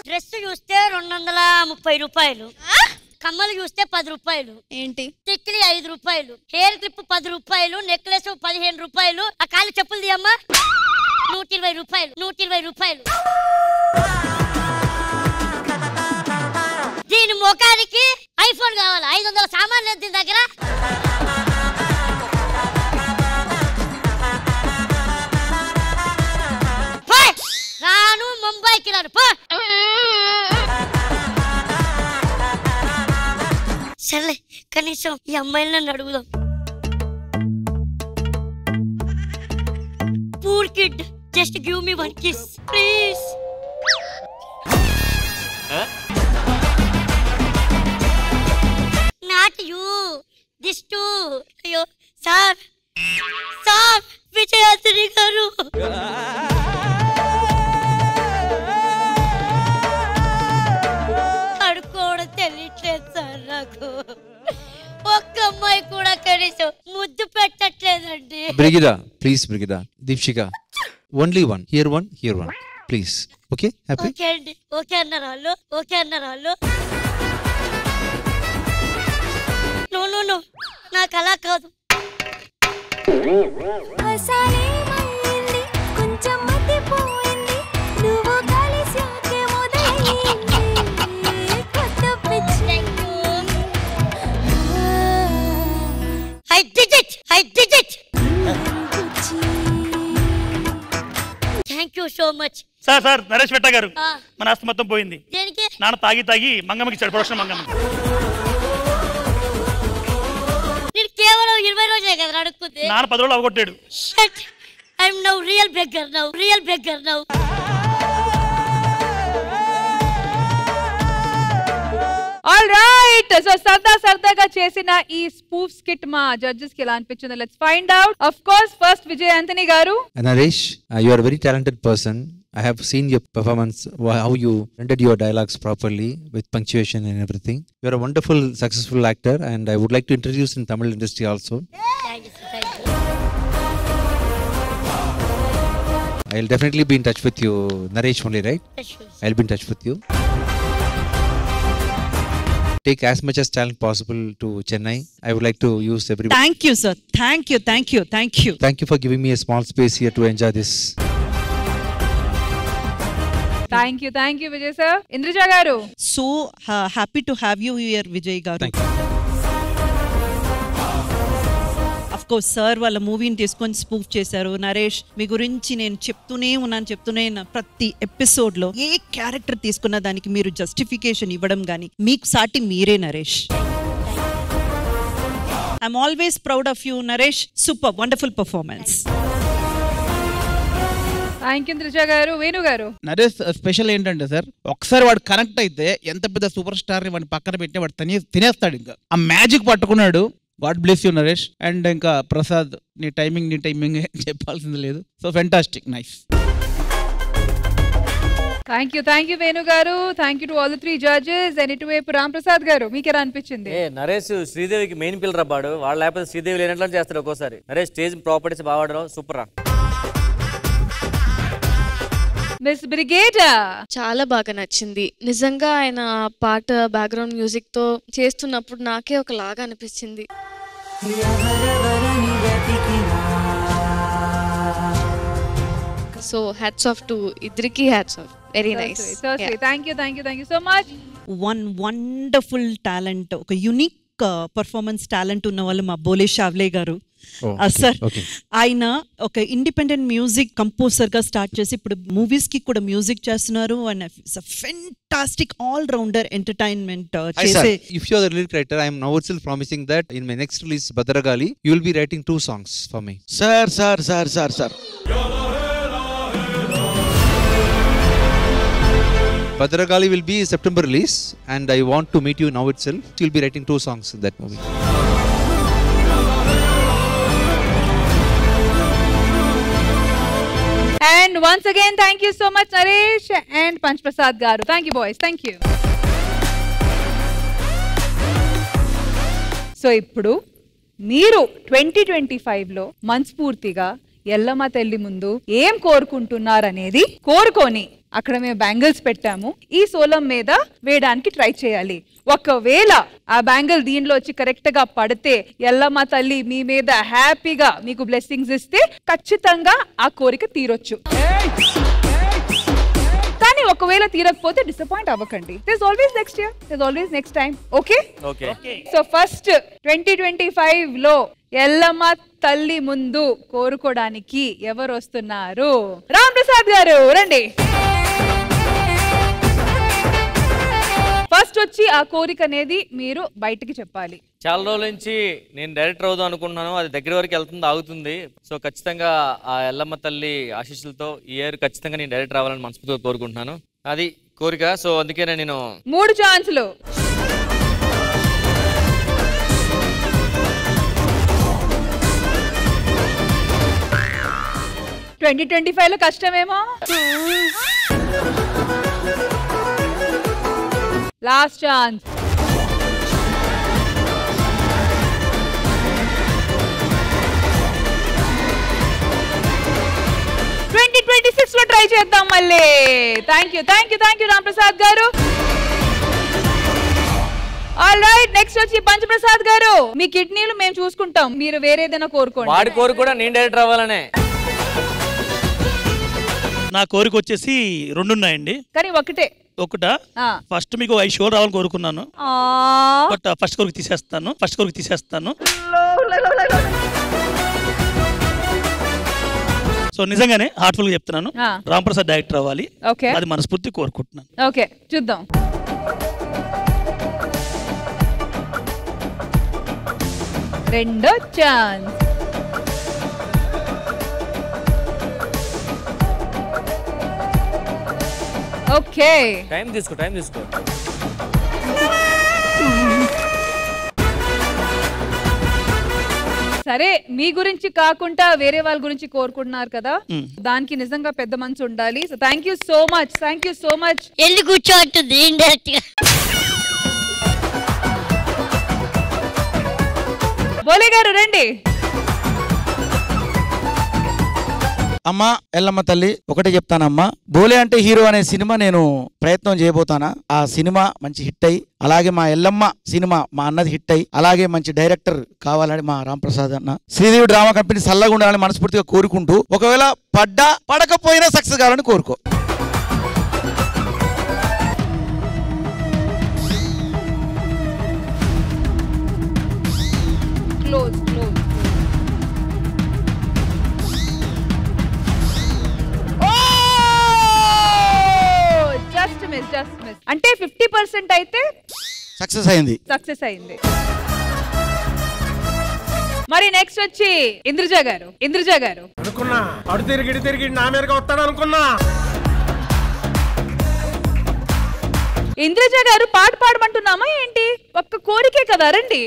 S5: డ్రెస్ చూస్తే 230 రూపాయలు, కమ్మలు చూస్తే 10 రూపాయలు,
S8: ఏంటి
S5: టిక్లీ 5 రూపాయలు, హెయిర్ క్లిప్ 10 రూపాయలు, నెక్లెస్ 15 రూపాయలు, ఆ కాలి చెప్పులు తీయమ్మా 120 రూపాయలు, 120 రూపాయలు. దీని ముఖానికి ఐఫోన్ కావాలి. 500 సామాన్లు దీని దగ్గర. రాను ముంబైకి రాను పో. సర్లే కనీసం ఈ అమ్మాయిని నన్ను అడుగుదాం. Poor kid, just give me 1 kiss please. Not you, this two. అయ్యో సార్, సార్ విజయాత్రి గారు. అడుకోవడం తెలియట్లేదు సార్ నాకు. ఒక్క అమ్మాయి కూడా కనీసం ముద్దు పెట్టట్లేదండి.
S11: Brigida, please Brigida. Deepshika, only one. Here one, here one. Please. Okay? Happy?
S5: Okay అండి. ఓకే అన్నారు వాళ్ళు, ఓకే అన్నారు వాళ్ళు. నో నాకు అలా కాదు. కొంచెం మతిపోయింది, నువ్వు కలిసాకే మొదలైంది కొత్త పిచ్చి. I did it. Thank you so much.
S4: Sir Naresh వెట్ట గారు, మన ఆస్తి మొత్తం పోయింది.
S5: దేనికి?
S4: నాన్న తాగి మంగమ్మకి ఇచ్చాడు, ప్రొడక్షన్ మంగమ్మ.
S5: నేను కేవలం 20 రోజులే కదా అడుక్కుంది.
S4: నాన్న 10 రోజులు అవగొట్టాడు.
S5: Shit. I'm now real beggar now.
S9: All right, so సరదాగా చేసిన ఈ స్పూఫ్ స్కిట్ మా జడ్జెస్ కి ఎలా అనిపించిందో let's find out. Of course first Vijay Antony గారు.
S11: Naresh, you are a very talented person. I have seen your performance, how you rendered your dialogues properly with punctuation and everything. You are a wonderful, successful actor, and I would like to introduce in Tamil industry also.
S5: Thank you.
S11: I'll definitely be in touch with you, Naresh only, right?
S5: Sure.
S11: I'll be in touch with you. Take as much as talent possible to Chennai. I would like to use every.
S10: Thank you, sir. Thank you.
S11: Thank you for giving me a small space here to enjoy this.
S9: Thank you Vijay sir. Indraja గారు.
S10: So happy to have you here Vijay గారు. Of course sir వాళ్ళ మూవీని తీసుకొని spoof చేశారు. నరేష్, మీ గురించి నేను చెప్తూనే ఉన్నాను. ప్రతి ఎపిసోడ్ లో ఏ క్యారెక్టర్ తీసుకున్న దానికి మీరు జస్టిఫికేషన్ ఇవ్వడం గానీ మీకు సాటి మీరే Naresh. I'm always proud of you Naresh. Super wonderful performance.
S9: Thank you Indraja గారు. వేణు గారు.
S3: నరేష్ స్పెషల్ ఏంటంటే సార్, ఒకసారి వాడు కనెక్ట్ అయితే ఎంత పెద్ద సూపర్ స్టార్ ని వాడిని పక్కన పెట్టి వాడు తినేస్తాడు. ఇంకా ఆ మ్యాజిక్ పట్టుకున్నాడు. God bless you Naresh. And ఇంకా ప్రసాద్, నీ టైమింగ్ చెప్పాల్సింది లేదు. So fantastic, nice.
S9: Thank you Venu గారు. Thank you to all the 3 judges. And ఇటువైపు రామ్ ప్రసాద్ గారు, మీకు ఎలా అనిపించింది?
S2: నరేష్ శ్రీదేవికి మెయిన్ పిల్లర్ అబ్బాడు, వాళ్ళు లేకపోతే శ్రీదేవి లేనట్లు చేస్తారు ఒక్కోసారి. నరేష్ స్టేజ్ ప్రాపర్టీస్ బాగా సూపర్ రా.
S8: మిస్ బ్రిగేడా. చాలా బాగా నచ్చింది నిజంగా. ఆయన పాట బ్యాక్గ్రౌండ్ మ్యూజిక్ తో చేస్తున్నప్పుడు నాకే ఒకలాగా అనిపించింది. సో హ్యాట్స్ ఆఫ్ టు ఇద్దరికి, hats off. Very nice.
S9: Thank you so much.
S10: One wonderful talent, ఒక యూనిక్ పర్ఫార్మెన్స్ టాలెంట్ ఉన్న వాళ్ళు మా బోలే షావ్లే గారు. సార్, ఆయన ఒక ఇండిపెండెంట్ మ్యూజిక్ కంపోజర్ గా స్టార్ట్ చేసి ఇప్పుడు మూవీస్ కి కూడా మ్యూజిక్ చేస్తున్నారు. And fantastic all rounder entertainment చేసే.
S11: If you are the lyric writer, I am now itself promising that in my next release Badragali, you will be writing 2 songs for me.
S12: Sir.
S11: Bhadragali will be September release, and I want to meet you now itself. You'll be writing 2 songs in that movie.
S9: And once again, thank you so much, Naresh and Panch Prasad garu. Thank you, boys. Thank you. So, ఇప్పుడు మీరు 2025లో మనస్ఫూర్తిగా ఎల్లమ్మ తల్లి ముందు ఏం కోరుకుంటున్నారనేది కోరుకొని అక్కడ మేము bangles పెట్టాము. ఈ సోలం మీద వేయడానికి ట్రై చేయాలి. ఒకవేళ ఆ బ్యాంగిల్ దీనిలో వచ్చి కరెక్ట్ గా పడితే ఎల్లమ్మ తల్లి మీ మీద హ్యాపీగా మీకు బ్లెస్సింగ్స్ ఇస్తే ఖచ్చితంగా ఆ కోరిక తీరొచ్చు. కానీ ఒకవేళ తీరకపోతే డిసప్పాయింట్ అవ్వకండి. there's always next year, there's always next time. Okay? So first 2025 లో ఎల్లమ్మ తల్లి ముందు కోరుకోవడానికి ఎవరు వస్తున్నారు? రామ్ ప్రసాద్ గారు రండి. ఫస్ట్ వచ్చి ఆ కోరిక అనేది మీరు బయటికి చెప్పాలి.
S2: చాలా రోజుల నుంచి నేను డైరెక్టర్ అవుదాం అనుకుంటున్నాను, అది దగ్గర వరకు వెళ్తుంది, ఆగుతుంది. సో ఖచ్చితంగా ఆ ఎల్లమ్మ తల్లి ఆశీస్సులతో ఈ ఇయర్ ఖచ్చితంగా నేను డైరెక్టర్ అవ్వాలని మనస్ఫూర్తిగా కోరుకుంటున్నాను. అది కోరిక. సో అందుకనే నేను
S9: 3 ఛాన్సులు. లో కష్టమేమో. Last chance. లో ట్రై చేద్దాం మళ్ళీ. థ్యాంక్ యూ రామ్ ప్రసాద్ గారు. ఆల్ రైట్, నెక్స్ట్ వచ్చి పంచ్ ప్రసాద్ గారు. మీ కిడ్నీలు మేము చూసుకుంటాం, మీరు వేరేదైనా కోరుకోండి.
S2: వాడి కోరిక కూడా నేను డైరెక్టర్ అవ్వాలనే.
S4: నా కోరిక వచ్చేసి 2 ఉన్నాయండి,
S9: కానీ ఒకటా.
S4: ఫస్ట్ మీకు 5 షోలు రావాలని కోరుకున్నాను, బట్ ఫస్ట్ కోరిక తీసేస్తాను. సో నిజంగానే హార్ట్ఫుల్ గా చెప్తున్నాను, రామ్ ప్రసాద్ డైరెక్టర్ అవ్వాలి. అది మనస్ఫూర్తి కోరుకుంటున్నాను.
S9: ఓకే, చూద్దాం. రెండో ఛాన్స్. ఓకే,
S2: టైం తీసుకో.
S9: సరే, మీ గురించి కాకుండా వేరే వాళ్ళ గురించి కోరుకుంటున్నారు కదా, దానికి నిజంగా పెద్ద మనసు ఉండాలి. So thank you so much.
S5: ఎల్లి కూర్చోంటుంది ఇండైరెక్ట్ గా.
S9: బోలే గారు రండి.
S18: అమ్మా ఎల్లమ్మ తల్లి, ఒకటే చెప్తానమ్మా, బోలే అంటే హీరో అనే సినిమా నేను ప్రయత్నం చేయబోతానా. ఆ సినిమా మంచి హిట్ అయ్యి, అలాగే మా ఎల్లమ్మ సినిమా మా అన్నది హిట్ అయ్యి, అలాగే మంచి డైరెక్టర్ కావాలని మా రామ్ ప్రసాద్ అన్న, శ్రీదేవి డ్రామా కంపెనీ సల్లగా ఉండాలని మనస్ఫూర్తిగా కోరుకుంటూ, ఒకవేళ పడకపోయినా సక్సెస్ కావాలని కోరుకో.
S9: Just miss. అంటే 50% అయితే
S18: సక్సెస్ అయింది.
S9: మరి నెక్స్ట్ వచ్చి ఇంద్రజ గారు.
S14: అనుకున్నా అడు తిరిగి నా మీదగా వస్తాడు అనుకున్నా.
S9: ఇంద్రజ గారు పాట పాడమంటున్నామా ఏంటి? ఒక్క కోరికే కదా, రండి.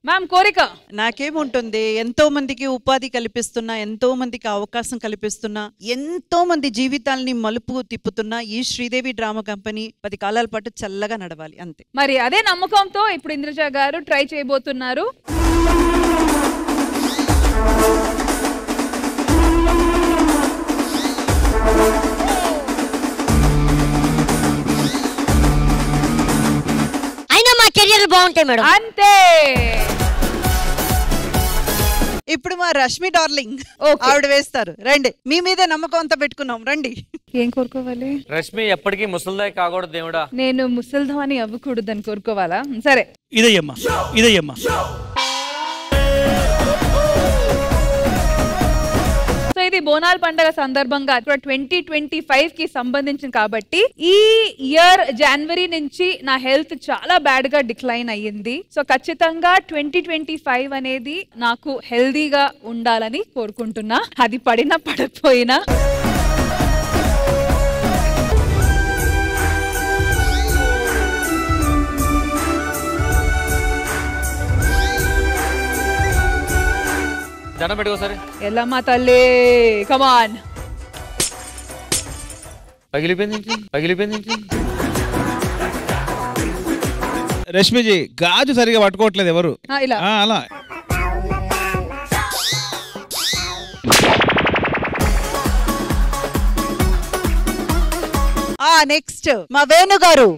S9: మ్యామ్, కోరిక
S10: నాకేముంటుంది, ఎంతో మందికి ఉపాధి కల్పిస్తున్నా, ఎంతో మందికి అవకాశం కల్పిస్తున్నా, ఎంతో మంది జీవితాలని మలుపు తిప్పుతున్నా ఈ శ్రీదేవి డ్రామా కంపెనీ 10 కాలాల పాటు చల్లగా నడవాలి, అంతే.
S9: మరి అదే నమ్మకంతో ఇప్పుడు ఇంద్రజ గారు ట్రై చేయబోతున్నారు.
S5: అయినా మా కెరియర్ బాగుంటాయి మేడం.
S9: అంతే.
S10: ఇప్పుడు మా రష్మి డార్లింగ్ ఆవిడ వేస్తారు, రండి. మీ మీదే నమ్మకం అంతా పెట్టుకున్నాం, రండి.
S9: ఏం కోరుకోవాలి?
S2: రష్మి ఎప్పటికీ ముసల్దాయి కాకూడదు దేవుడా.
S9: నేను ముసల్దాని అవ్వకూడదని కోరుకోవాలా? సరే,
S4: ఇదయ్యమ్మా.
S9: సో ఇది బోనాల పండగ సందర్భంగా 2025 కి సంబంధించిన కాబట్టి ఈ ఇయర్ జనవరి నుంచి నా హెల్త్ చాలా బ్యాడ్ గా డిక్లైన్ అయ్యింది. సో ఖచ్చితంగా 2025 అనేది నాకు హెల్దీగా ఉండాలని కోరుకుంటున్నా. అది పడినా పడకపోయినా.
S2: దండం పెట్టుకోసారి.
S9: ఎల్లమ్మ తల్లి కమాన్.
S2: పగిలిపోయింది.
S3: రష్మిజీ గాజు సరిగా పట్టుకోవట్లేదు ఎవరు.
S9: ఇలా
S3: అలా
S10: నెక్స్ట్ మా వేణు గారు.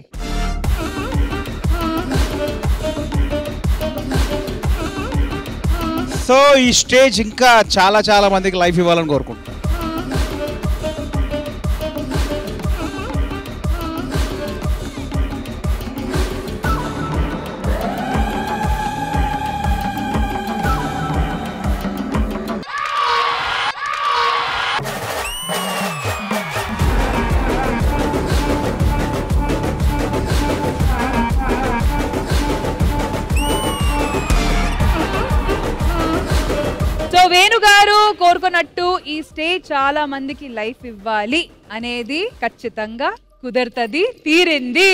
S3: సో ఈ స్టేజ్ ఇంకా చాలా చాలా మందికి లైఫ్ ఇవ్వాలని కోరుకుంటున్నాను.
S9: వేణు గారు కోరుకున్నట్టు ఈ స్టేజ్ చాలా మందికి లైఫ్ ఇవ్వాలి అనేది ఖచ్చితంగా కుదరతది, తీరింది.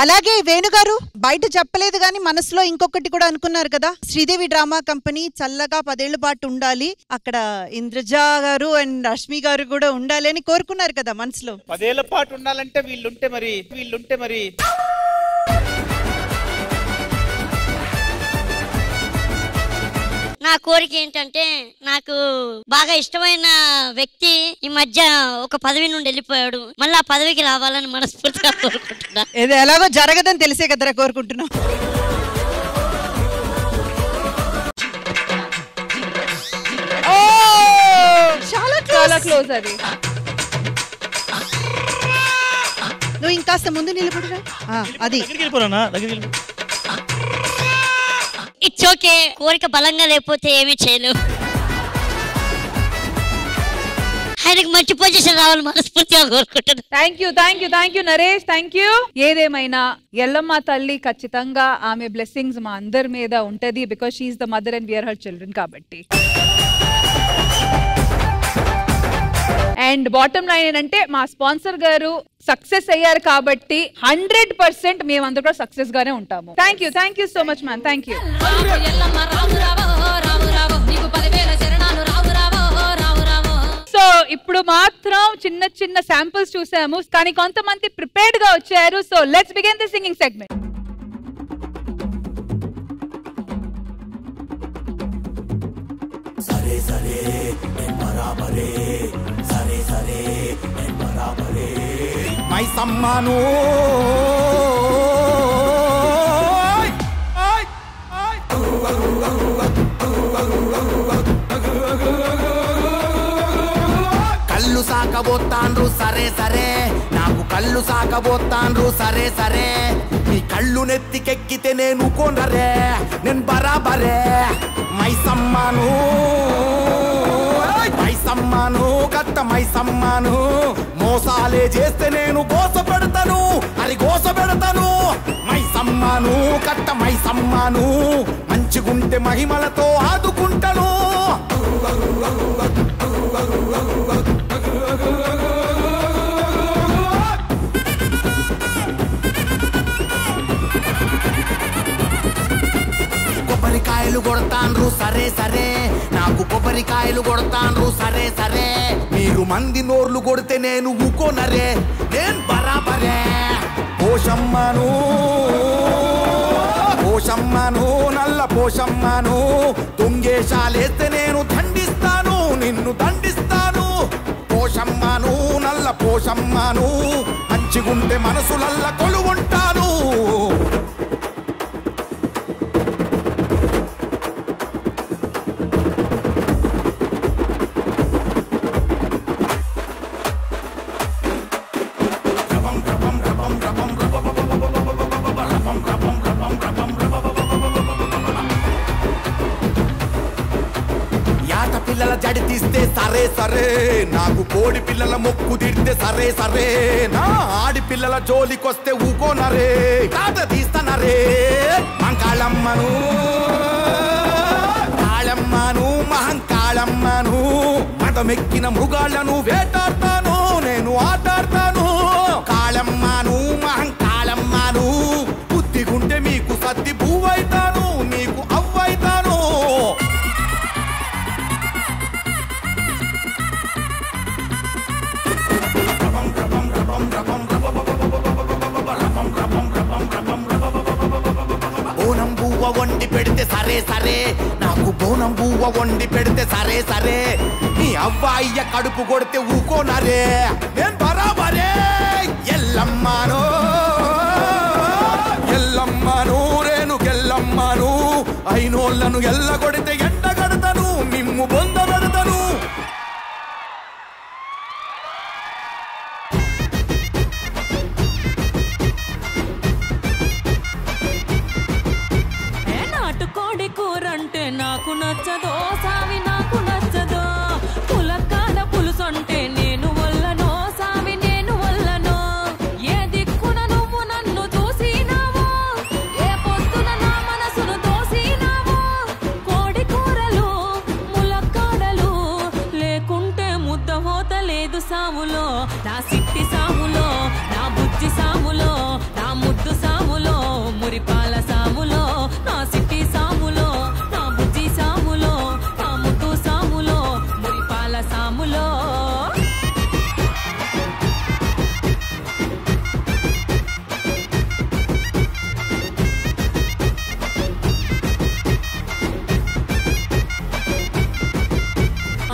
S10: అలాగే వేణుగారు బయట చెప్పలేదు గాని మనసులో ఇంకొకటి కూడా అనుకున్నారు కదా, శ్రీదేవి డ్రామా కంపెనీ చల్లగా 10 ఏళ్ల పాటు ఉండాలి, అక్కడ ఇంద్రజ గారు అండ్ రష్మి గారు కూడా ఉండాలి అని కోరుకున్నారు కదా మనసులో.
S3: 10 ఏళ్ల పాటు ఉండాలంటే వీళ్ళుంటే మరి
S5: నా కోరిక ఏంటంటే, నాకు బాగా ఇష్టమైన వ్యక్తి ఈ మధ్య ఒక పదవి నుండి వెళ్ళిపోయాడు, మళ్ళీ ఆ పదవికి రావాలని మనస్ఫూర్తిగా కోరుకుంటున్నా.
S10: ఇది ఎలాగో జరగదని తెలిసే కదరా కోరుకుంటున్నా.
S9: చాలా క్లోజ్ అది.
S10: నువ్వు ఇంకాస్త ముందు నిలబడురా. అది
S5: ఇట్స్ ఓకే. కోరిక బలంగా లేకపోతే ఏమీ చేయలేవు. ఆయనకు మంచి పొజిషన్ రావాలి మనస్ఫూర్తిగా కోరుకుంటున్నాను.
S9: Thank you Naresh, thank you. ఏదేమైనా ఎల్లమ్మ తల్లి ఖచ్చితంగా ఆమె బ్లెస్సింగ్స్ మా అందరి మీద ఉంటది, because she is the mother and we are her children కాబట్టి. అండ్ బాటమ్ లైన్ ఏంటంటే, మా స్పాన్సర్ గారు సక్సెస్ అయ్యారు కాబట్టి 100% మేమందరూ కూడా సక్సెస్ గానే ఉంటాము. Thank you so much ma'am. Thank you. So ఇప్పుడు మాత్రం చిన్న చిన్న శాంపుల్స్ చూసాము, కానీ కొంతమంది ప్రిపేర్డ్ గా వచ్చారు. So let's begin the singing segment.
S14: సరే సరే బరాబరే, సరే సరే బరాబరే మై సమ్మాను కళ్ళు సాకబోతాండ్రు సరే సరే, నాకు కళ్ళు సాకబోతాండ్రు సరే సరే, నీ కళ్ళు నెత్తికెక్కితే నేను కొనరే, నేను బరాబరే మైసమ్మాను మైసమ్మాను కట్ట మైసమ్మాను, మోసాలే చేస్తే నేను గోస పెడతాను, అది గోస పెడతాను మైసమ్మాను కట్ట మైసమ్మాను, మంచిగుంటే మహిమలతో ఆదుకుంటాను. కొబ్బరికాయలు కొడతాండ్రు సరే సరే, నాకు కొబ్బరికాయలు కొడతాండ్రు సరే సరే, మీరు మంది నోర్లు కొడితే నేను ఊకోనరే, నేను బరాబరే పోషమ్మను పోషమ్మను నల్ల పోషమ్మను, తుంగేశాలేస్తే నేను దండిస్తాను, నిన్ను దండిస్తాను పోషమ్మను నల్ల పోషమ్మను, మంచిగుంటే మనసులల్ల కొలువుంటాను.
S19: పిల్లల జడి తీస్తే సరే సరే, నాకు కోడి పిల్లల మొక్కు తిడితే సరే సరే, నా ఆడిపిల్లల జోలికొస్తే ఊకోనరే, కాట తీస్తానరే. మంకాళమ్మను కాళమ్మను మహంకాళమ్మను, మతమెక్కిన మృగాళ్లను వేటాడతాను, నేను ఆటాడతాను. కాళమ్మను మహంకాళమ్మను, బుద్ధిగుంటే మీకు సత్తి భూవైతాను, మీకు అవ్వైతాను. బోనం బువ్వ వండి పెడితే సరే సరే, నాకు బోనం బువ్వ వండి పెడితే సరే సరే, నీ అవ్వాయ్య కడుపు కొడితే ఊకోనరే, నేను బరాబరే. ఎల్లమ్మను ఎల్లమ్మను రేణుకెల్లమ్మను, అయినోళ్ళను ఎల్లగొడితే ఎండగడతాను, మిమ్ము బొందబెడతాను.
S20: నాటుకోడి కూరంటే నాకు నచ్చదో, సావి నాకు నచ్చదో, పులక్కాడ పులుసు అంటే నేను వల్లనో, సావి నేను వల్లనో. ఏ దిక్కున నువ్వు నన్ను చూసినావో, ఏ పొద్దున నా మనసును దోసినావో. కోడి కూరలు ములక్కాడలు లేకుంటే ముద్ద హోత లేదు సాములో, నా సిట్టి సాములో, నా బుజ్జి సాములో, నా ముద్దు సాములో, మురిపాల సాములో, నా సిట్టి సాములో, నా బుజ్జి సాములో, నా ముద్దు సాములో, మురిపాల సాములో.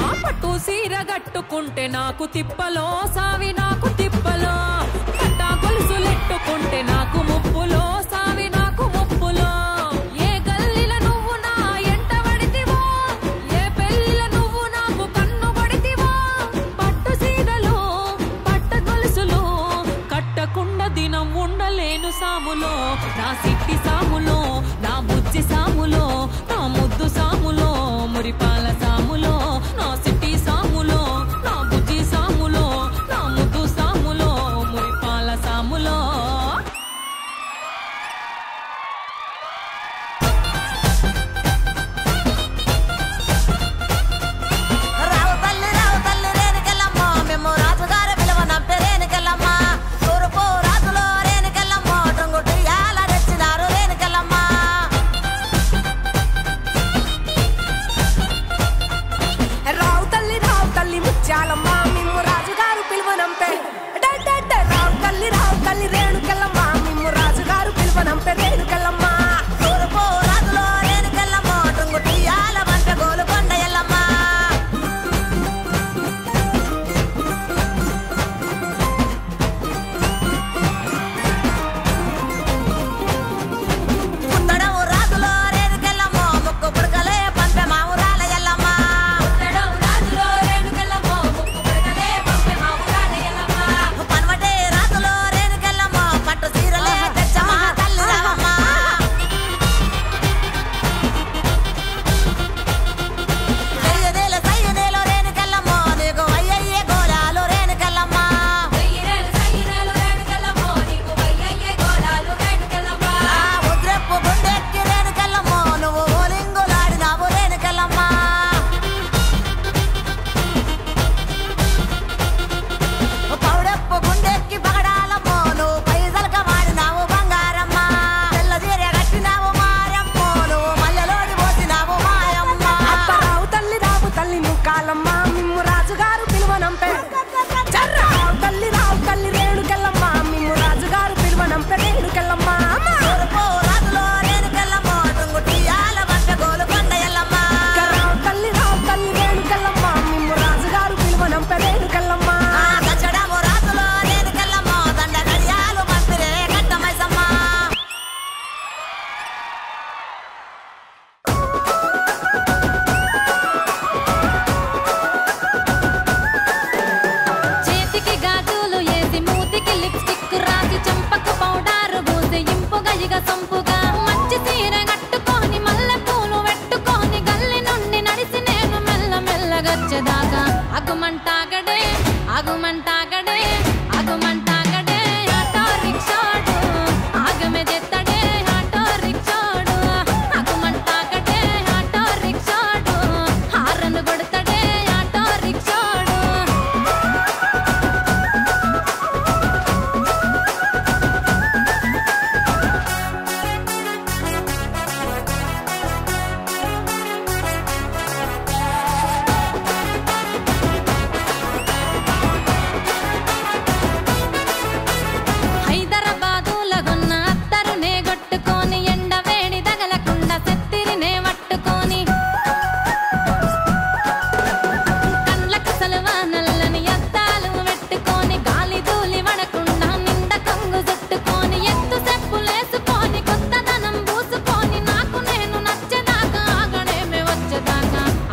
S20: ఆ పట్టు సీర గట్టుకుంటే నాకు తిప్పలో, సావి నాకు తిప్పలో, పట్టా గొలుసులెట్టుకుంటే నాకు ముప్పులో, సావి నాకు ముప్పులో. ఏ గల్లిల నువ్వు నా ఎంట పడితివో, ఏ పెళ్ళిల నువ్వు నాకు కన్ను పడితివో. పట్టు సీరలు పట్ట గొలుసులు కట్టకుండా దినం ఉండలేను సాములో, నా సిట్టి సాములో, నా బుజ్జి సాములో, నా ముద్దు సాములో, మురిపాల సాములో, నా సిట్టి సాములో, నా బుజ్జి సాములో, నా ముద్దు సాములో, మురిపాల సాములో.
S21: రావు తల్లి రేణుకెళ్ళమ్మ, మేము రాజుగారి పిలవనంపే రేణుకెళ్ళమ్మ. తూర్పు రాజులో రేణుకెళ్ళమ్మ, టొంగుటియాల తెచ్చినారు రేణుకెళ్ళమ్మ.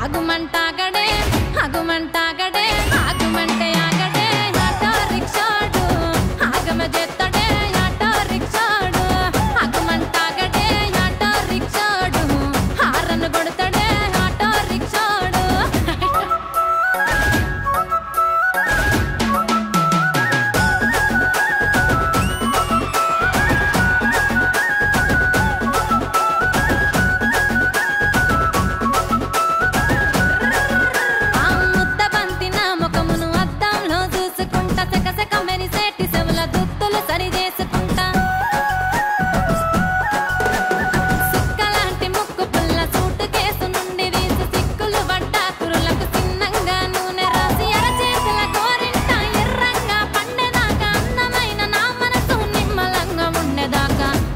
S20: ఆగుమంటాగడే ఆగుమంటాగడే ఆగుమంటే ఆగడే ఆటో రిక్షాడు ఆగమ చేస్తాడే ఆటో రిక్షాడు ఆగుమంటాగడే ఆటో రిక్షాడు హారన్ కొడతాడే ఆటో రిక్షాడు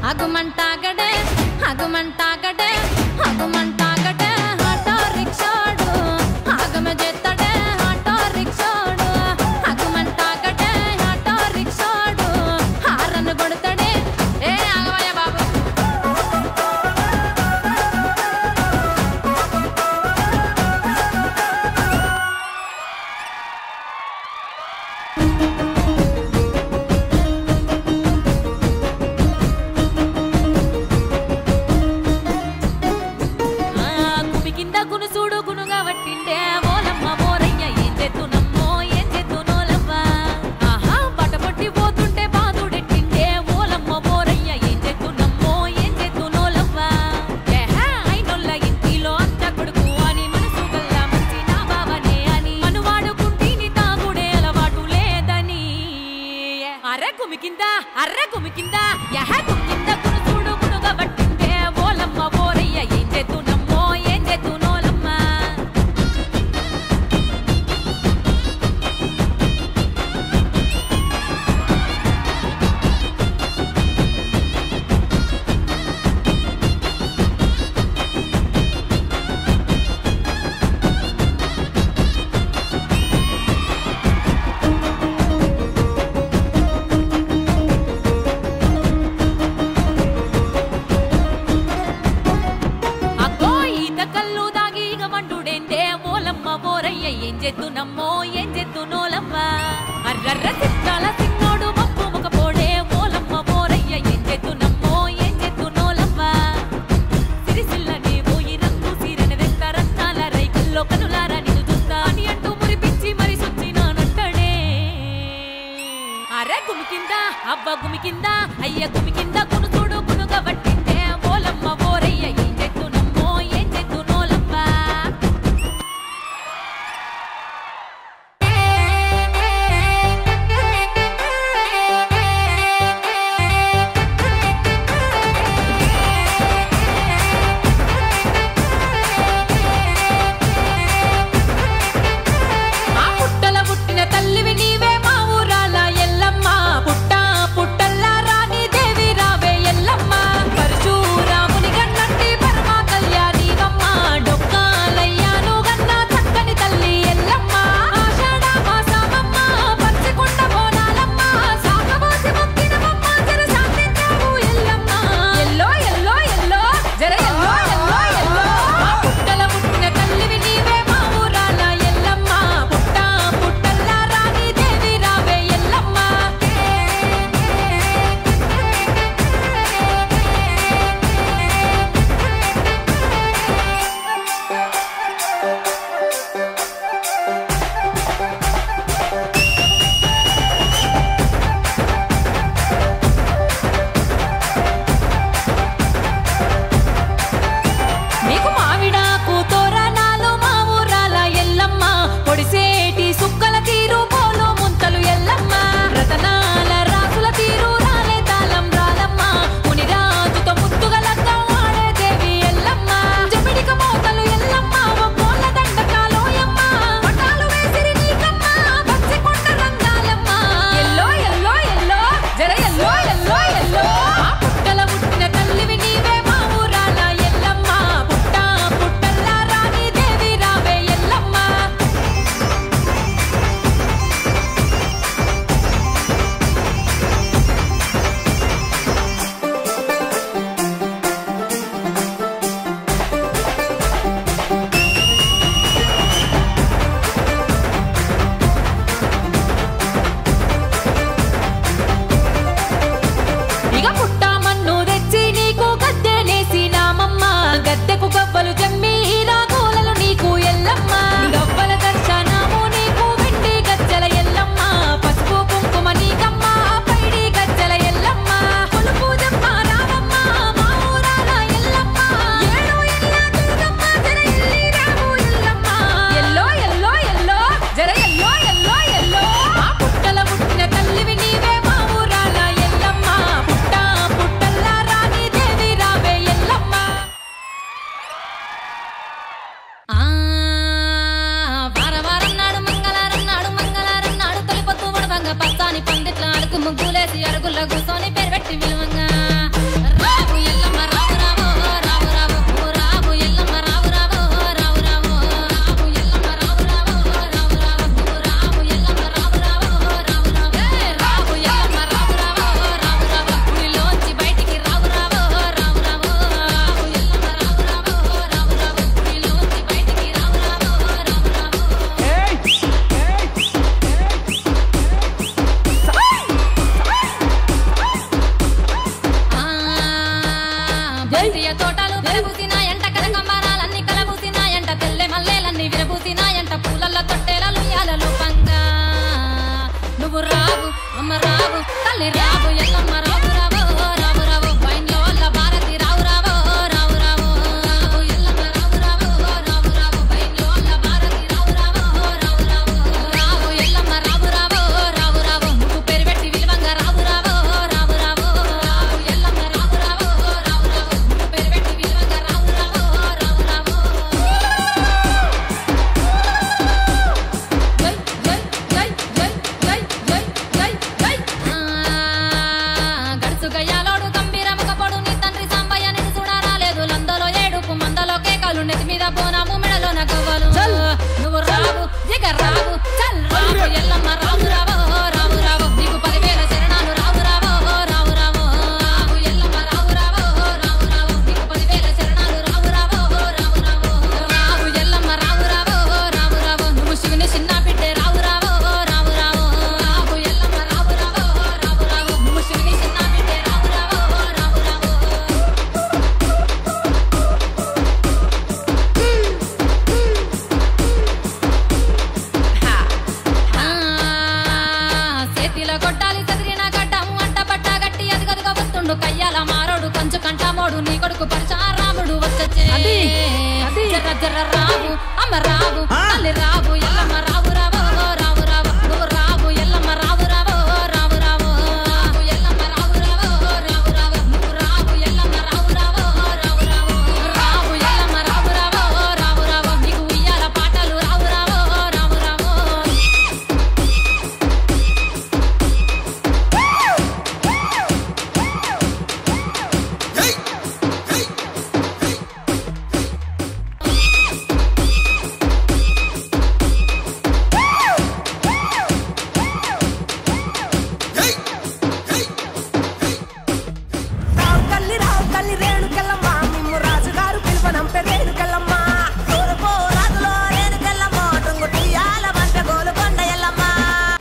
S20: ఆగుమంటాగడే ఆగుమంటాగడే ఆగుమంటాగడే ఆటో రిక్షాడు ఆగమ చేస్తాడే ఆటో రిక్షాడు ఆగుమంటాగడే ఆటో రిక్షాడు హారన్ కొడతాడే ఏ ఆగవయ్య బాబు గునుసుడు గునుగా వట్టిండే ఓలమ్మ మోరయ్య ఏం చేతునమ్మో ఏం చేతునోలవ్వ ఆహా బటపట్టి పోతుంటే బాదుడెట్టిండే ఓలమ్మ మోరయ్య ఏం చేతునమ్మో ఏం చేతునోలవ్వ ఏహా ఐనొల్ల ఇంటిలో అంత కొడుకు అని మనసు గల్ల మంచి నా బావనే అని మనువాడుకుంటేని తాగుడే అలవాటు లేదని అర్రె గుమికింద యహ గుమికింద గునుసుడు గునుగా వట్టిండే ఓలమ్మ మోరయ్య ఏం చేతునమ్మో ఏం చేతునోలమ్మ ఏం చేతునమ్మో ఏం చేతునోలమ్మ అర్రర్ర సిట్టాల సిన్నోడు మప్పు ముఖ పోడే ఓలమ్మ మోరయ్య ఏం చేతునమ్మో ఏం చేతునోలమ్మ సిరిసిల్ల నీ పోయి రంగు సీరన వెంట రత్నాల రైకల్లో కనులారా నిన్ను చూస్తా అని అంటూ మురిపించి మరి సొచ్చినానంటడే అరే గుమికింద అవ్వ గుమికింద అయ్య గుమికింద గునుసుడు గునుగా వట్టిందే ఓలమ్మ మోరయ్య ఏం చేతునమ్మో ఏం చేతునోలమ్మ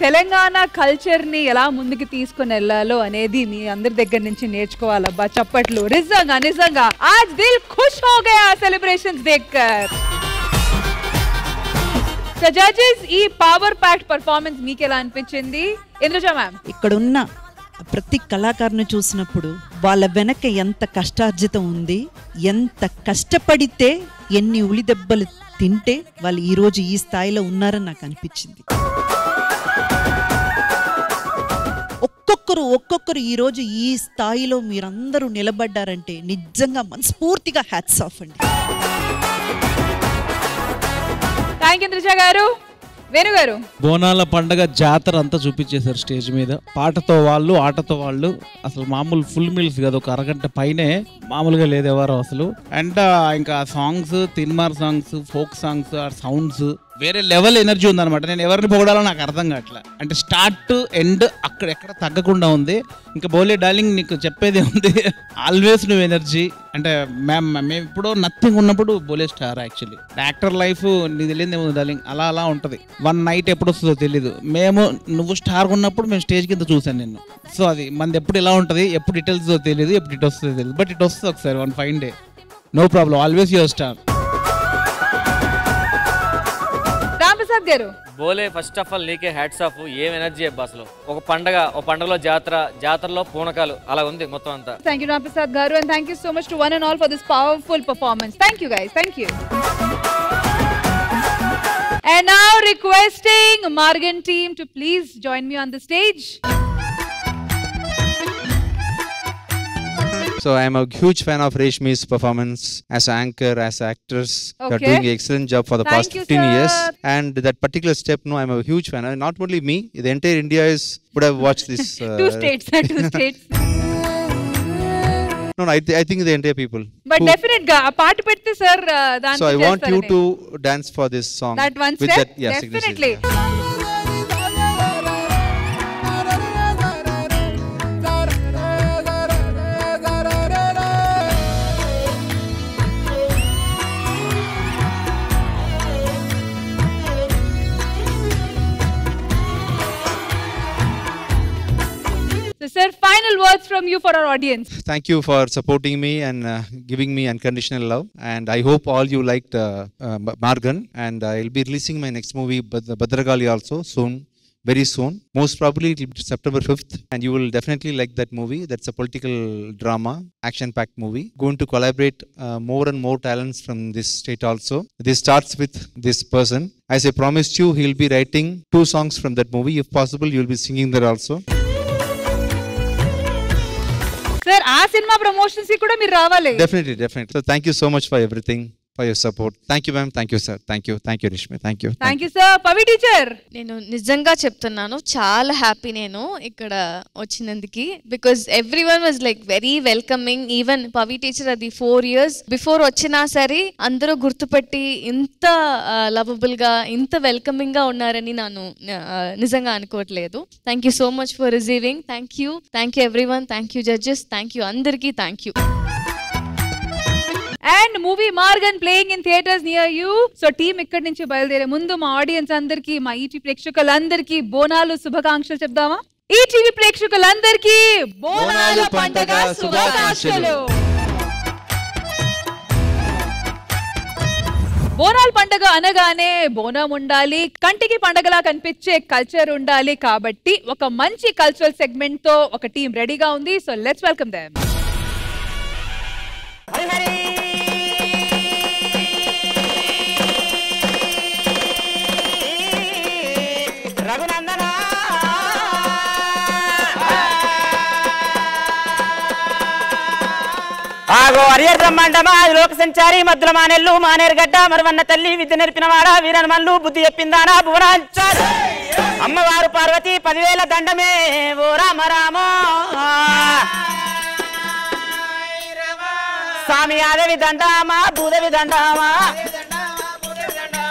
S9: తెలంగాణ కల్చర్ ని ఎలా ముందుకు తీసుకుని వెళ్ళాలో అనేది మీ అందరి దగ్గర నుంచి నేర్చుకోవాలబ్బా. చప్పట్లు. నిజంగా నిజంగా ఆజ్ దిల్ ఖుష్ హో గయా సెలబ్రేషన్స్ దేఖ్కర్. సో జడ్జెస్, ఈ పవర్ ప్యాక్డ్ పర్ఫార్మెన్స్ మీకు ఎలా అనిపించింది? ఇంద్రజ మ్యామ్.
S10: ఇక్కడున్న ప్రతి కళాకారుని చూసినప్పుడు వాళ్ళ వెనక ఎంత కష్టార్జితం ఉంది, ఎంత కష్టపడితే ఎన్ని ఉలి దెబ్బలు తింటే వాళ్ళు ఈరోజు ఈ స్థాయిలో ఉన్నారని నాకు అనిపించింది. ఒక్కొక్కరు ఈరోజు ఈ స్థాయిలో మీరందరూ నిలబడ్డారంటే నిజంగా మనస్ఫూర్తిగా హ్యాట్స్ ఆఫ్ అండి.
S9: థ్యాంక్ యూ ఇంద్రజ గారు. వేణు గారు.
S1: బోనాల పండగ జాతర అంతా చూపించేశారు స్టేజ్ మీద. పాటతో వాళ్ళు, ఆటతో వాళ్ళు. అసలు మామూలు ఫుల్ మీల్స్ కదా, ఒక అరగంట పైనే మామూలుగా లేదు ఎవరు అసలు. అండ్ ఇంకా songs, Teenmar songs, folk songs, ఆ సౌండ్స్ వేరే లెవెల్ ఎనర్జీ ఉందన్నమాట. నేను ఎవరిని పొగడాలో నాకు అర్థం కావట్లే. అంటే స్టార్ట్ టు ఎండ్ అక్కడెక్కడ తగ్గకుండా ఉంది. ఇంకా బోలే డార్లింగ్ నీకు చెప్పేది ఉంది, ఆల్వేస్ నువ్వు ఎనర్జీ. అంటే మేము ఇప్పుడు నథింగ్ ఉన్నప్పుడు బోలే స్టార్. యాక్చువల్లీ యాక్టర్ లైఫ్ నీకు తెలియదు ఏముంది డార్లింగ్, అలా ఉంటుంది. వన్ నైట్ ఎప్పుడు వస్తుందో తెలీదు. నువ్వు స్టార్ ఉన్నప్పుడు మేము స్టేజ్ కింద చూసాను నిన్ను. సో అది మనది ఎప్పుడు ఇలా ఉంటుంది, ఎప్పుడు ఇట్ వెళ్తుందో తెలియదు, ఎప్పుడు ఇటు వస్తుందో తెలియదు. బట్ ఇట్ వస్తుంది ఒకసారి one fine day. No problem, always your star.
S9: Ramprasad garu.
S2: బోలే ఫస్ట్ ఆఫ్ ఆల్ నీకే హ్యాట్స్ ఆఫ్. ఏం ఎనర్జీ అబ్బా అసలు. ఒక పండగలో జాతరలో పూనకాలు అలా ఉంది మొత్తం అంతా.
S9: థ్యాంక్ యూ రామప్రసాద్ గారు, and thank you so much to one and all for this powerful performance. Thank you guys, thank you. And now requesting Margan team to please join me on the stage.
S11: So I am a huge fan of Reshmi's performance as an anchor, as an actress. You are doing an excellent job for the past 15 years. And that particular step, no, I am a huge fan. Not only me, the entire India would have watched this.
S9: Two states.
S11: No, I think the entire people.
S9: But definitely ga part pette sir
S11: So I want you to dance for this song.
S9: That one
S11: with
S9: step?
S11: That, yeah,
S9: definitely. So sir, final words from you for our audience.
S11: Thank you for supporting me and giving me unconditional love. And I hope all you liked Margan. And I'll be releasing my next movie, Bhadragali, also soon, very soon. Most probably it will be September 5th. And you will definitely like that movie. That's a political drama, action-packed movie. Going to collaborate more and more talents from this state also. This starts with this person. As I promised you, he'll be writing 2 songs from that movie. If possible, you'll be singing there also.
S9: Sir, ఆ cinema promotions కి కూడా మీరు రావాలి.
S11: Definitely. So thank you so much for everything, for your support. Thank you, ma'am. Thank you, sir. Thank you, Rishmi. Thank you.
S9: Thank you, sir. Pavi teacher.
S8: నేను నిజంగా చెప్తున్నాను, చాలా happy నేను ఇక్కడ వచ్చినందుకు. Because everyone was like very welcoming. Even Pavi teacher అది 4 years before వచ్చినా సరే అందరూ గుర్తుపెట్టి ఇంత లవబుల్ గా, ఇంత వెల్కమింగ్ గా ఉన్నారని నేను నిజంగా అనుకోవట్లేదు. Thank you so much for receiving. Thank you everyone. Thank you judges. Thank you అందరికీ. Thank you.
S9: And movie Maargan playing in theatres near you. So team ఇక్కడి నుంచి బయలుదేరే ముందు మా ఆడియన్స్ అందరికీ, మా ఈటీవీ ప్రేక్షకులందరికీ బోనాలు శుభాకాంక్షలు చెప్దామా? ఈటీవీ ప్రేక్షకులందరికీ బోనాల పండుగ శుభాకాంక్షలు. బోనాల పండుగ అనగానే బోనం ఉండాలి, కంటికి పండుగలా కనిపించే కల్చర్ ఉండాలి. కాబట్టి ఒక మంచి కల్చరల్ సెగ్మెంట్ తో ఒక టీం రెడీగా ఉంది. So let's welcome them.
S22: ఆగో అరియర్ బ్రహ్మాండమా లోక సంచారి మద్దుల మానెల్లు మానేరు గడ్డ మరవన్న తల్లి విద్య నేర్పిన వాడా వీరనమల్లు బుద్ధి చెప్పిందానా భువనాంచారు అమ్మవారు పార్వతి 10,000 దండమే ఓ రామ రామో స్వామి ఆదేవి దండామా భూదేవి దండామా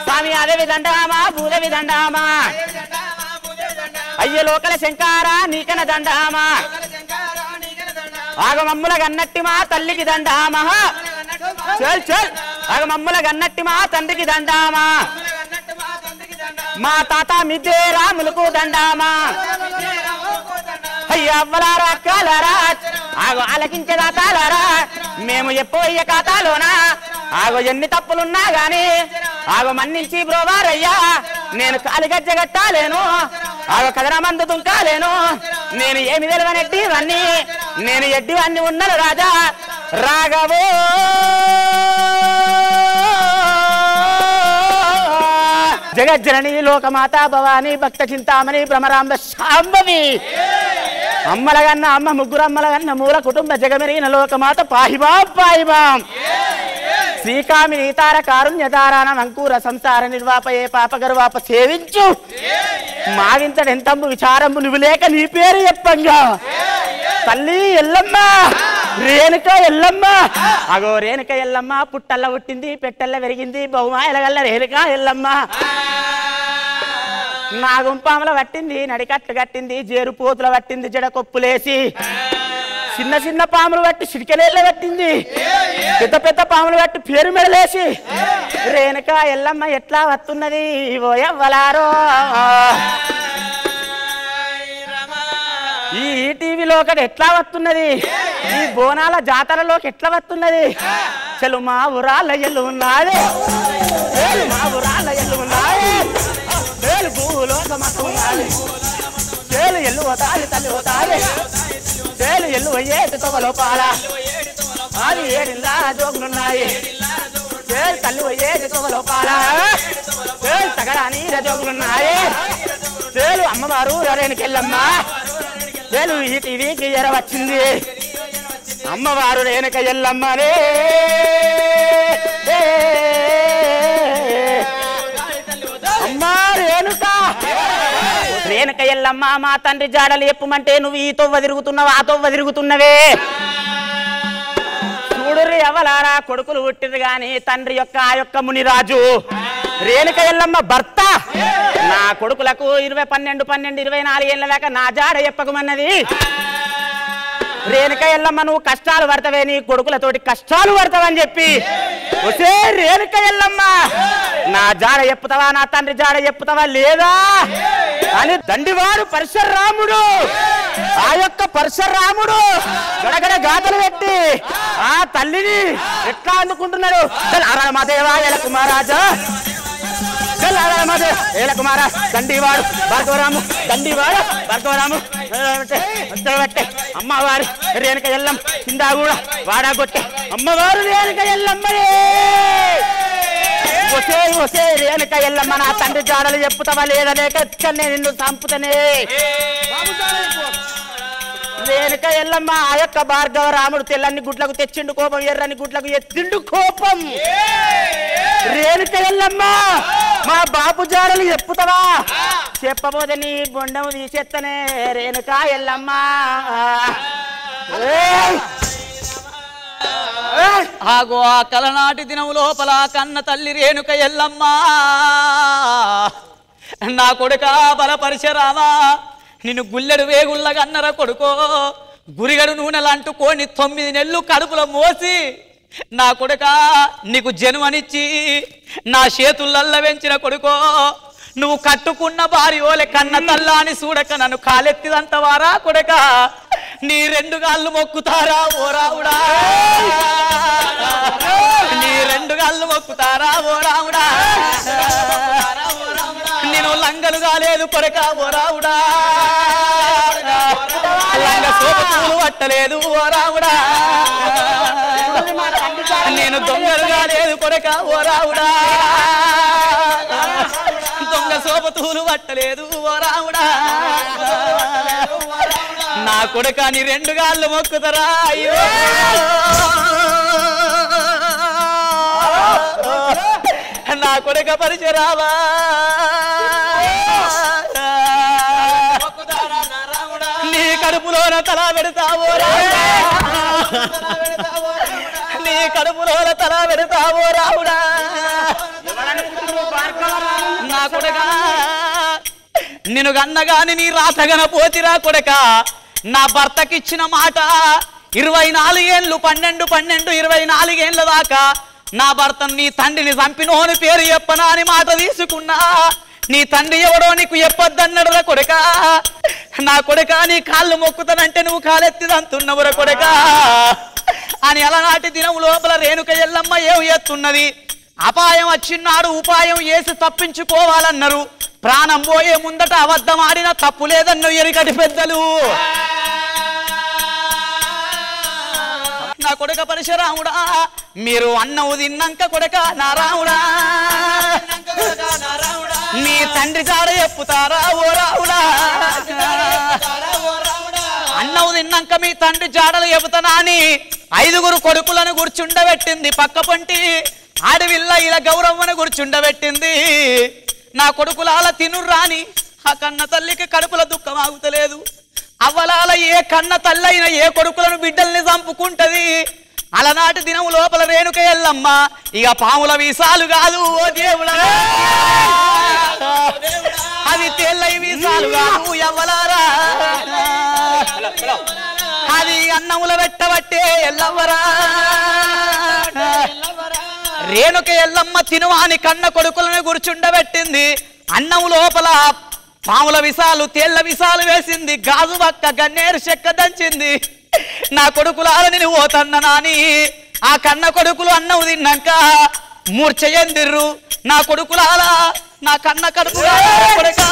S22: స్వామి ఆదేవి దండామా భూదేవి దండామా అయ్య లోకల శంకారా నీకన దండామా ఆగమమ్ముల గన్నట్టి మా తల్లికి దండామా చల్ చల్ ఆగమమ్ముల గన్నట్టి మా తండ్రికి దండామా మా తాత మిద్దే రాములకు దండామా అయ్య అవ్వలారా అక్కలారా ఆగో ఆలకించే దాతాలారా మేము ఎప్పుడయ్యే ఖాతాలోనా ఆగో ఎన్ని తప్పులున్నా గాని ఆగో మన్నించి బ్రోవారయ్యా నేను కాలిగజ్జ కట్టాలేను ఆగో కదన మందు దుంకాలేను నేను ఏమి తెలివనెట్టివన్నీ నేను ఎడ్డివన్నీ ఉన్నాను రాజా రాఘవో జగజ్జనని లోకమాత భవాని భక్త చింతామణి భ్రమరాంబ శాంభవి అమ్మలగన్న అమ్మ ముగ్గురు అమ్మలగన్న మూల కుటుంబ జగమెరిగిన లోకమాత పాహిబాం పాహిబాం శ్రీకామిని తార కారుణ్యతారాన అంకూర సంసార నిర్వాపయే పాప గర్వాప సేవించు మావింతడెంతంబు విచారంబు నువ్వు లేక నీ పేరు చెప్పంగా తల్లి ఎల్లమ్మ రేణుక ఎల్లమ్మ అగో రేణుక ఎల్లమ్మ పుట్టల్ల పుట్టింది పెట్టల్ల పెరిగింది బహుమాయలగల్ల రేణుక ఎల్లమ్మ నాగుంపాముల పట్టింది నడికట్లు కట్టింది జేరు పోతుల పట్టింది జడ కొప్పులేసి చిన్న చిన్న పాములు పట్టి చిటికెలేళ్ళ పట్టింది పెద్ద పెద్ద పాములు పట్టి పేరు మెడలేసి రేణుక ఎల్లమ్మ ఎట్లా వస్తున్నది ఓయవ్వలారో ఈ టీవీలో ఒకటి ఎట్లా వస్తున్నది ఈ బోనాల జాతరలోకి ఎట్లా వస్తున్నది చలు మా ఊరాల ఎల్లు ఉన్నది మా ఊరాల ఎల్లు ఉన్నది చేలు ఎల్లు పోతాది తల్లి పోతాది చేలు ఎల్లు ఏటి తొగలో పాల అది ఏడిల్లా జోగులున్నాయి చేలు తల్లి ఏటి తొగలో పాల చేలు తగడా నీర జోగులున్నాయి చేలు అమ్మవారు రేణుకెళ్ళమ్మ చేలు ఈ టీవీకి ఎర వచ్చింది అమ్మవారు రేణుక ఎల్లమ్మనే అమ్మా రేణుక రేణుక ఎల్లమ్మ మా తండ్రి జాడలు ఎప్పమంటే నువ్వు ఈ తొవ్వ తిరుగుతున్నావు ఆ తొవ్వ తిరుగుతున్నవే చూడుర్రి ఎవలారా కొడుకులు పుట్టిరు గాని తండ్రి యొక్క ఆ యొక్క మునిరాజు రేణుక ఎల్లమ్మ భర్త నా కొడుకులకు 12 ఏళ్ళ దాకా నా జాడ చెప్పకమన్నది రేణుక ఎల్లమ్మ నువ్వు కష్టాలు పడతావే నీ కొడుకులతోటి కష్టాలు పడతావని చెప్పి ఒసే రేణుక ఎల్లమ్మ నా జాడ చెప్పుతావా నా తండ్రి జాడ చెప్పుతావా లేదా అని దండివాడు పరశురాముడు ఆ యొక్క పరశురాముడు గడగడ గాథలు పెట్టి ఆ తల్లిని ఎట్లా అందుకుంటున్నాడు మాదేవా ఎల కుమారాజా ఏల కుమార దండివాడు భార్గవరాము దండివాడు భార్గవరాము అమ్మవారు రేణుక ఎల్లం కిందా కూడా వాడాగొట్టే అమ్మవారు రేణుక ఎల్లమ్మనే ఒసే ఒసే రేణుక ఎల్లమ్మ నా తండ్రి జాడలు చెప్పుతావా లేదా లేక నిన్ను చంపుతనే రేణుక ఎల్లమ్మ ఆ యొక్క భార్గవ రాముడు తెల్లని గుడ్లకు తెచ్చిండు కోపం ఎర్రని గుడ్లకు ఎత్తిండు కోపం రేణుక ఎల్లమ్మ మా బాపు జాడలు చెప్పుతావా చెప్పబోతే నీ బొండము తీసేత్తనే రేణుక ఎల్లమ్మ
S6: ఆగో ఆ కలనాటి దినము లోపల కన్న తల్లి రేణుక ఎల్లమ్మ నా కొడుక బలపరిచరామా నిన్ను గుల్లెడు వేగుళ్ళగా అన్నర కొడుకో గురిగడు నూనెలంటుకొని 9 నెలలు కడుపులో మోసి నా కొడుక నీకు జన్మనిచ్చి నా చేతులల్ల వెంచిన కొడుకో నువ్వు కట్టుకున్న భార్యోలే కన్న తల్ల అని చూడక నన్ను కాలెత్తిదంతవారా కొడుక నీ 2 కాళ్ళు మొక్కుతారా ఓ రావుడా నీ 2 కాళ్ళు మొక్కుతారా ఓ రావుడా నేను లంగలు కాలేదు కొడుక ఓ రావుడా లంగ సోపులు పట్టలేదు ఓ రావుడా నేను దొంగలు కాలేదు కొడుక ఓ రావుడా దొంగ సోపతూలు పట్టలేదు ఓ రావుడా నా కొడుక నీ 2 కాళ్ళు మొక్కుతారా అయ్యో నా కొడుక పరిచరావా నీ కడుపులోన తల పెడతావో నీ కడుపులోన తల పెడతావో రావుడా నా కొడుక నిన్ను గన్నగాని నీ రాతగన పోతిరా కొడుక నా భర్తకిచ్చిన మాట 24 ఏళ్ళు 24 ఏళ్ళ దాకా నా భర్తను నీ తండ్రిని చంపినోని పేరు చెప్పనా అని మాట తీసుకున్నా నీ తండ్రి ఎవడో నీకు చెప్పొద్దన్నాడురా కొడుక. నా కొడుక నీ కాళ్ళు మొక్కుతానంటే నువ్వు కాలెత్తిదంటున్నవురా కొడుక అని అలనాటి దినం లోపల రేణుక ఎల్లమ్మ ఏం ఎత్తున్నది. అపాయం వచ్చినాడు ఉపాయం వేసి తప్పించుకోవాలన్నారు. ప్రాణం పోయే ముందట అబద్ధం ఆడినా తప్పు లేదన్న ఎరికటి పెద్దలు. నా కొడుక పరశురాముడా మీరు అన్నవు తిన్నాక కొడుక నారాముడా నీ తండ్రి జాడ చెప్పుతారా ఓ రావుడా. అన్నవు తిన్నాక మీ తండ్రి జాడలు చెబుతానా అని 5 కొడుకులను కూర్చుండబెట్టింది. పక్క పంటి ఆడవిల్ల ఇలా గౌరవ్వను కూర్చుండబెట్టింది. నా కొడుకులాల తినుర్రాని ఆ కన్న తల్లికి కడుపుల దుఃఖం ఆగుతలేదు. అవ్వలాల ఏ కన్న తల్లైన ఏ కొడుకులను బిడ్డల్ని చంపుకుంటది. అలనాటి దినం లోపల రేణుక ఎల్లమ్మ ఇక పాముల వీసాలు కాదు ఓ దేవుడా, అవి తేళ్ళై వీసాలు కాదు ఎవ్వలారా, అది అన్నముల పెట్టబట్టే ఎల్లవ్వరా. రేణుక ఎల్లమ్మ తినువాని కన్న కొడుకులను కూర్చుండబెట్టింది. అన్నం లోపల పాముల విసాలు తేళ్ల విసాలు వేసింది. గాజు బక్క గన్నేరు చెక్క దంచింది. నా కొడుకులాల నేను పోతన్న నాని ఆ కన్న కొడుకులు అన్నం తిన్నాక మూర్ఛ చెందిర్రు. నా కొడుకులాల నా కన్న కడుపు కొడుక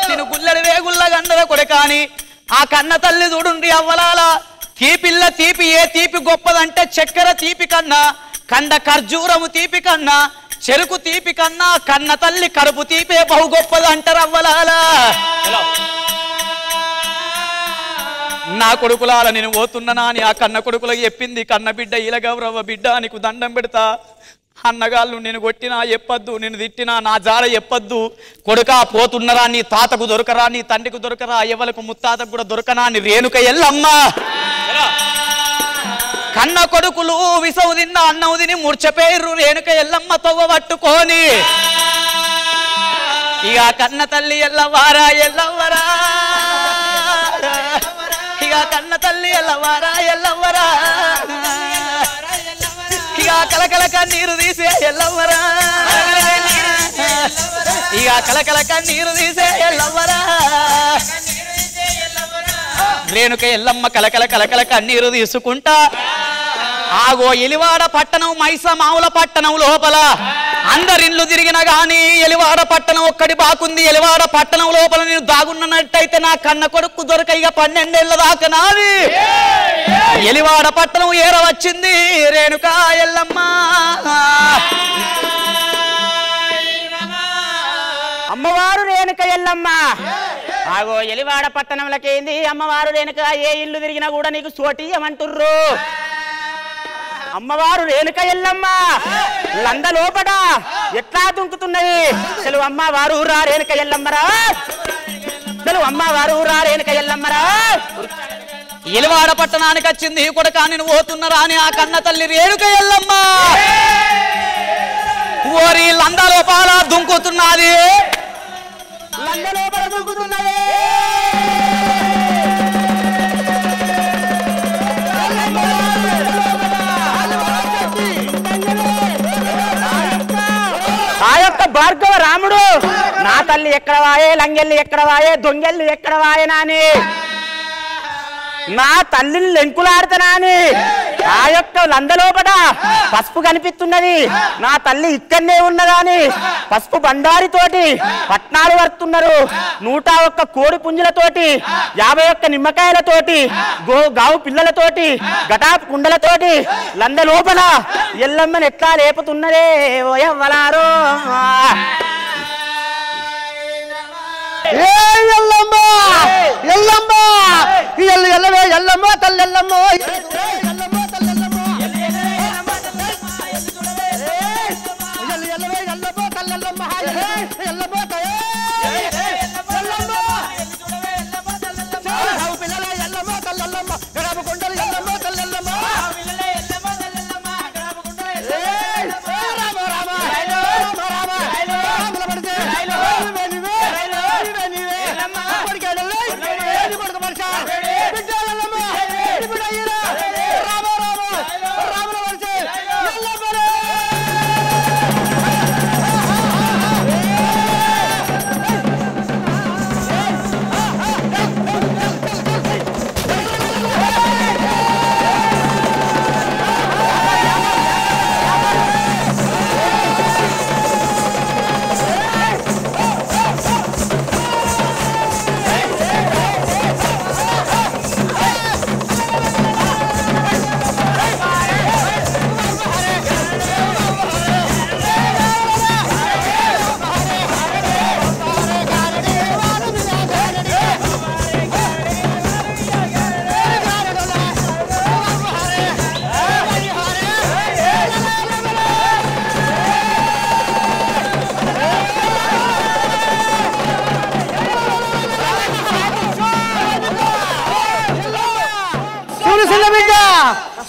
S6: నేను గుల్లెడు వేగుల్ల గండల కొడుక అని ఆ కన్న తల్లి చూడుండి అవ్వలాల. తీపిల్ల తీపి ఏ తీపి గొప్పదంటే చక్కెర తీపి కన్నా కండ ఖర్జూరము తీపి కన్నా చెరుకు తీపి కన్నా కన్న తల్లి కడుపు తీపే బహు గొప్పది అంటారు అవ్వలాల. నా కొడుకులాల నేను పోతున్నా అని ఆ కన్న కొడుకులకు చెప్పింది. కన్న బిడ్డ ఇలా గౌరవ బిడ్డ నీకు దండం పెడతా, అన్నగాళ్ళు నేను కొట్టినా చెప్పొద్దు, నేను తిట్టినా నా జాడ చెప్పొద్దు. కొడుక పోతున్నరా నీ తాతకు దొరకరా, నీ తండ్రికి దొరకరా, ఎవలకు ముత్తాతకు కూడా దొరకనా అని రేణుక ఎల్లమ్మ. కన్న కొడుకులు విసవు తిన్న అన్నం తిని మూర్చపోయిర్రు. రేణుక ఎల్లమ్మ తవ్వ పట్టుకొని ఇక కన్న తల్లి ఎల్లవారా ఎల్లవ్వరా, ఇక కన్న తల్లి ఎల్లవారా ఎల్లవ్వరా, ఇక కలకల కన్నీరు తీసే ఎల్లవ్వరా, ఇక కలకల కన్నీరు తీసే ఎల్లవ్వరా. రేణుక ఎల్లమ్మ కలకల కలకల కన్నీరు తీసుకుంటా ఆగో ఎలివాడ పట్టణం మైస మావుల పట్టణం లోపల అందరిన్లు తిరిగిన గాని ఎలివాడ పట్టణం ఒక్కడి బాకుంది. ఎలివాడ పట్టణం లోపల నేను దాగున్నట్టయితే నా కన్న కొడుకు దొరక ఇక 12 ఏళ్ల దాకా నాది. ఎలివాడ పట్టణం ఏర వచ్చింది రేణుక ఎల్లమ్మ.
S22: అమ్మవారు రేణుక ఎల్లమ్మ ఆగో ఎలివాడ పట్టణంలకేంది అమ్మవారు రేణుక ఏ ఇల్లు తిరిగినా కూడా నీకు సోటియమంటుర్రు. అమ్మవారు రేణుక ఎల్లమ్మ లంద లోపట ఎట్లా దుంకుతున్నది అసలు అమ్మవారు రా రేణుక ఎల్లమ్మరా, అసలు అమ్మవారు రా రేణుక ఎల్లమ్మరా.
S6: ఎలివాడ పట్టణానికి వచ్చింది కొడుకా నేను పోతున్నరా అని ఆ కన్న తల్లి రేణుక ఎల్లమ్మ ఓరి లంద లోపల దుంకుతున్నది,
S22: లంద లోపల దుంకుతున్నది. ఆ యొక్క భార్గవ రాముడు నా తల్లి ఎక్కడ వాయే, లంగెల్లి ఎక్కడ వాయే, దొంగెల్లి ఎక్కడ వాయే నాని నా తల్లిని లెంకులాడుతానని ఆ యొక్క లందలోపట పసుపు కనిపిస్తున్నది. నా తల్లి ఇక్కడనే ఉన్నదాని పసుపు బండారితోటి పట్నాలు వరుతున్నారు. 101 కోడి పుంజులతోటి 51 నిమ్మకాయలతోటి గావు పిల్లలతోటి గటాపు కుండలతోటి లంద లోపల ఎల్లమ్మని ఎట్లా లేపుతున్నదే ఓయవ్వలారో.
S16: ఎల్లమ్మ ఎల్లమ్మ ఎల్లవే ఎల్లమ్మ తల్లెల్లమ్మ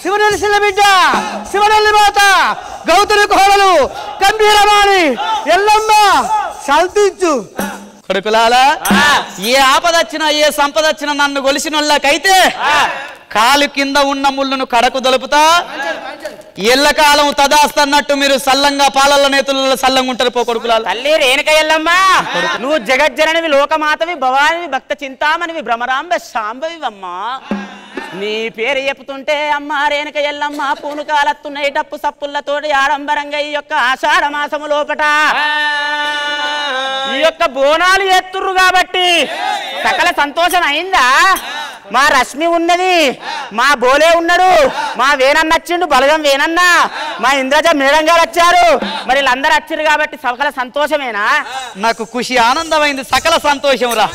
S13: శివనెలిసిన బిడ్డ శివనెల్లి మాత గౌతమి కోడలు గంభీరవాణి ఎల్లమ్మ శాంతించు.
S6: కొడుకులాలా ఏ ఆపదొచ్చినా ఏ సంపదొచ్చినా నన్ను గొలిసిన వాళ్ళకైతే కాలు కింద ఉన్న ముళ్ళును కడకు దొలుపుతా. ఎల్లకాలం తదాస్తన్నట్టు మీరు సల్లంగా పాలల్ల నేతులలో సల్లంగా ఉంటారు పో కొడుకులాల.
S22: తల్లి రేణుక ఎల్లమ్మా నువ్వు జగజ్జననివి లోకమాతవి భవానివి భక్త చింతామణివి భ్రమరాంబ శాంభవివమ్మా. నీ పేరు చెప్తుంటే అమ్మ రేణుక ఎల్లమ్మ పూనుకాలత్తున్నాయి డప్పు సప్పులతోటి ఆడంబరంగా ఈ యొక్క ఆషాఢ మాసము లోపట ఈ యొక్క బోనాలు ఎత్తుర్రు కాబట్టి సకల సంతోషం అయిందా? మా రశ్మి ఉన్నది, మా బోలే ఉన్నాడు, మా వేనన్న వచ్చిండు బలగం వేనన్న, మా ఇంద్రజ మేడం గారు వచ్చారు, మరి వీళ్ళందరూ వచ్చారు కాబట్టి సకల సంతోషమేనా?
S6: నాకు ఖుషి ఆనందమైంది, సకల సంతోషం రా.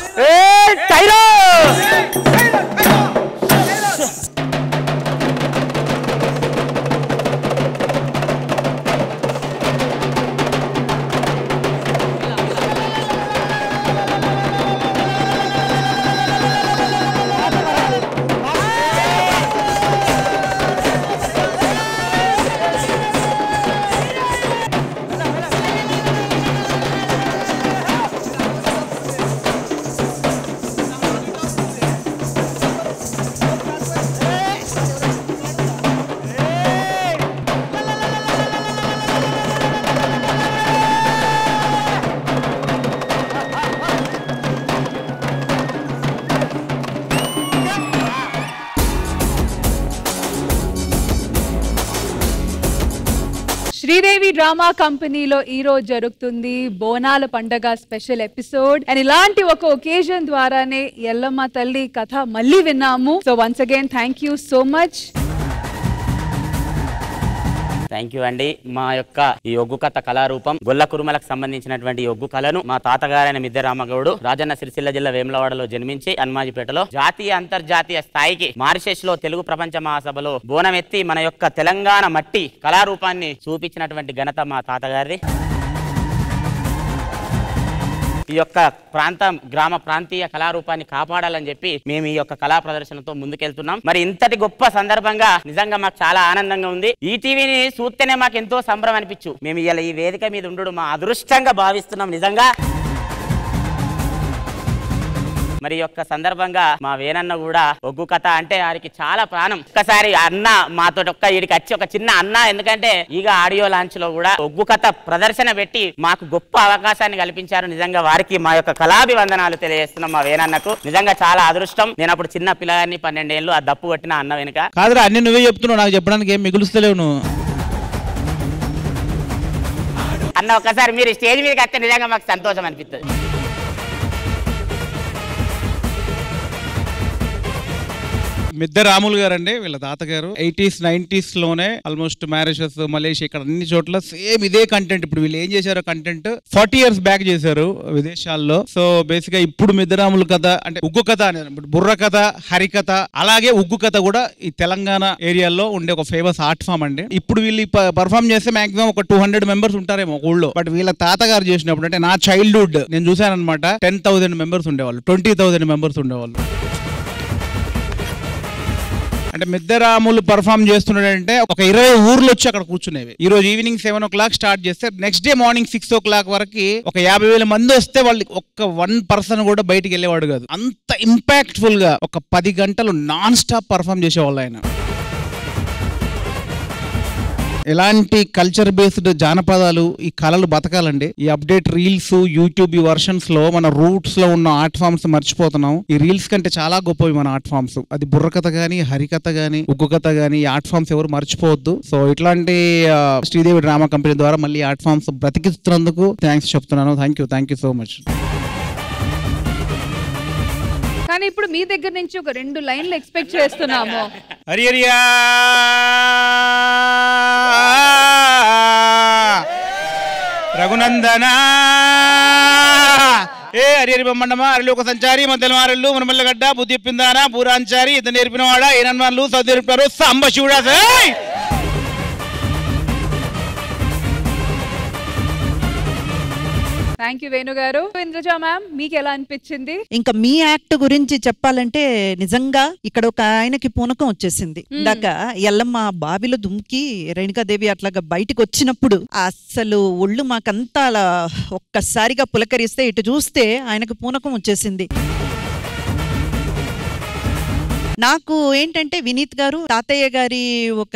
S9: శ్రీదేవి డ్రామా కంపెనీలో ఈ రోజు జరుగుతుంది బోనాల పండగ స్పెషల్ ఎపిసోడ్. అండ్ ఇలాంటి ఒక ఒకేజన్ ద్వారానే ఎల్లమ్మ తల్లి కథ మళ్ళీ విన్నాము. So once again thank you so much.
S22: Thank you అండి. మా యొక్క ఈ ఒగ్గు కథ కళారూపం గొల్ల కురుమలకు సంబంధించినటువంటి ఒగ్గు కళను మా తాతగారైన మిద్దె రామగౌడు రాజన్న సిరిసిల్ల జిల్లా వేములవాడలో జన్మించి హనుమాజిపేటలో జాతీయ అంతర్జాతీయ స్థాయికి మారిషస్ లో తెలుగు ప్రపంచ మహాసభలో బోనమెత్తి మన యొక్క తెలంగాణ మట్టి కళారూపాన్ని చూపించినటువంటి ఘనత మా తాతగారిది. ఈ యొక్క ప్రాంతం గ్రామ ప్రాంతీయ కళారూపాన్ని కాపాడాలని చెప్పి మేము ఈ యొక్క కళా ప్రదర్శనతో ముందుకెళ్తున్నాం. మరి ఇంతటి గొప్ప సందర్భంగా నిజంగా మాకు చాలా ఆనందంగా ఉంది. ఈ టీవీని చూస్తేనే మాకు ఎంతో సంబరం అనిపించు. మేము ఇలా ఈ వేదిక మీద ఉండడం మా అదృష్టంగా భావిస్తున్నాం నిజంగా. మరి యొక్క సందర్భంగా మా వేనన్న కూడా ఒగ్గు కథ అంటే వారికి చాలా ప్రాణం. ఒక్కసారి అన్న మాతో వీడికి వచ్చి ఒక చిన్న అన్న, ఎందుకంటే ఇక ఆడియో లాంచ్ లో కూడా ఒగ్గు కథ ప్రదర్శన పెట్టి మాకు గొప్ప అవకాశాన్ని కల్పించారు. నిజంగా వారికి మా యొక్క కళాభివందనాలు తెలియజేస్తున్నాం మా వేనన్నకు. నిజంగా చాలా అదృష్టం. నేను అప్పుడు చిన్న పిల్లగాన్ని 12 ఏళ్ళు ఆ దప్పు కొట్టిన అన్న వెనుక.
S1: కాదురా అన్ని నువ్వే చెప్తున్నావు, నాకు చెప్పడానికి ఏం మిగులుస్తలేవు నువ్వు.
S22: అన్న ఒకసారి మీరు స్టేజ్ మీదకి వస్తే నిజంగా మాకు సంతోషం అనిపిస్తుంది.
S1: మిద్దె రాములు గారు అండి వీళ్ళ తాతగారు. 80s 90s లోనే ఆల్మోస్ట్ మ్యారేజెస్ మలేషియా ఇక్కడ అన్ని చోట్ల సేమ్ ఇదే కంటెంట్. ఇప్పుడు వీళ్ళు ఏం చేశారో కంటెంట్ 40 years బ్యాక్ చేశారు విదేశాల్లో. సో బేసిక్ గా ఇప్పుడు మిద్దె రాములు కథ అంటే ఉగ్గు కథ అనేది బుర్ర కథ, హరికథ, అలాగే ఉగ్గు కథ కూడా ఈ తెలంగాణ ఏరియాలో ఉండే ఒక ఫేమస్ ఆర్ట్ ఫామ్ అండి. ఇప్పుడు వీళ్ళు పర్ఫామ్ చేస్తే మాక్సిమం ఒక 200 members ఉంటారేమో ఊళ్ళో. బట్ వీళ్ళ తాతగారు చేసినప్పుడు అంటే నా చైల్డ్హుడ్ నేను చూసాను అనమాట, 10,000 members ఉండేవాళ్ళు, 20,000 members ఉండేవాళ్ళు. అంటే మిద్దె రాములు పర్ఫామ్ చేస్తున్నాడంటే ఒక 20 ఊర్లు వచ్చి అక్కడ కూర్చునేవి. ఈ రోజు ఈవినింగ్ 7 o'clock స్టార్ట్ చేస్తే నెక్స్ట్ డే మార్నింగ్ 6 o'clock వరకు ఒక 50,000 మంది వస్తే వాళ్ళు ఒక్క 1% కూడా బయటికి వెళ్ళేవాడు కాదు. అంత ఇంపాక్ట్ఫుల్ గా ఒక 10 గంటలు నాన్ స్టాప్ పర్ఫామ్ చేసేవాళ్ళు ఆయన. ఎలాంటి కల్చర్ బేస్డ్ జానపదాలు ఈ కళలు బతకాలండి. ఈ అప్డేట్ రీల్స్ యూట్యూబ్ ఈ వర్షన్స్ లో మన రూట్స్ లో ఉన్న ఆర్ట్ ఫామ్స్ మర్చిపోతున్నాం. ఈ రీల్స్ కంటే చాలా గొప్పవి మన ఆర్ట్ ఫామ్స్. అది బుర్రకథ గానీ, హరికథ గానీ, ఉగ్గు కథ గానీ, ఈ ఆర్ట్ ఫామ్స్ ఎవరు మర్చిపోవద్దు. సో ఇట్లాంటి శ్రీదేవి డ్రామా కంపెనీ ద్వారా మళ్ళీ ఆర్ట్ ఫామ్స్ బ్రతికిస్తున్నందుకు థ్యాంక్స్ చెప్తున్నాను. Thank you so much.
S9: కానీ ఇప్పుడు మీ దగ్గర నుంచి ఒక 2 లైన్లు ఎక్స్పెక్ట్ చేస్తున్నాము.
S1: హరియరియా రఘునందన ఏ హరియరి బొమ్మండమా అరలోక సంచారి మధ్యలో మారెళ్ళు మునమల్లగడ్డ బుద్ధి చెప్పిందానా పూరాంచారి ఇద్దరు నేర్పినవాడా ఏనన్మార్లు సౌదీ నేర్పినారు సాంబ శివుడా.
S9: థ్యాంక్ యూ వేణు గారు. ఇంద్రజ మ్యామ్, మీకు ఎలా అనిపించింది?
S10: ఇంకా మీ యాక్ట్ గురించి చెప్పాలంటే నిజంగా ఇక్కడ ఒక ఆయనకి పూనకం వచ్చేసింది. ఇందాక ఎల్లమ్మ బావిలో దుమ్కి రేణుకాదేవి అట్లాగా బయటకు వచ్చినప్పుడు అసలు ఒళ్ళు మాకంతా అలా ఒక్కసారిగా పులకరిస్తే ఇటు చూస్తే ఆయనకు పూనకం వచ్చేసింది. నాకు ఏంటంటే వినీత్ గారు తాతయ్య గారి ఒక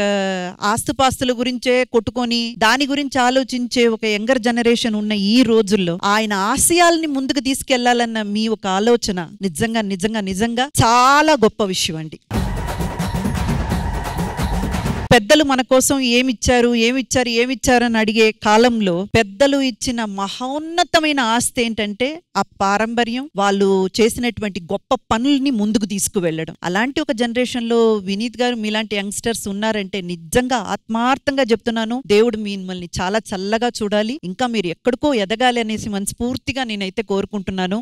S10: ఆస్తుపాస్తుల గురించే కొట్టుకొని దాని గురించి ఆలోచించే ఒక యంగర్ జనరేషన్ ఉన్న ఈ రోజుల్లో ఆయన ఆశయాల్ని ముందుకు తీసుకెళ్లాలన్న మీ ఒక ఆలోచన నిజంగా నిజంగా నిజంగా చాలా గొప్ప విషయం అండి. పెద్దలు మన కోసం ఏమిచ్చారు అని అడిగే కాలంలో పెద్దలు ఇచ్చిన మహోన్నతమైన ఆస్తి ఏంటంటే ఆ పారంపర్యం, వాళ్ళు చేసినటువంటి గొప్ప పనుల్ని ముందుకు తీసుకువెళ్ళడం. అలాంటి ఒక జనరేషన్ లో వినీత్ గారు మీలాంటి యంగ్స్టర్స్ ఉన్నారంటే నిజంగా ఆత్మార్థంగా చెప్తున్నాను, దేవుడు మిమ్మల్ని చాలా చల్లగా చూడాలి, ఇంకా మీరు ఎక్కడికో ఎదగాలి అనేసి మనస్ఫూర్తిగా నేనైతే కోరుకుంటున్నాను.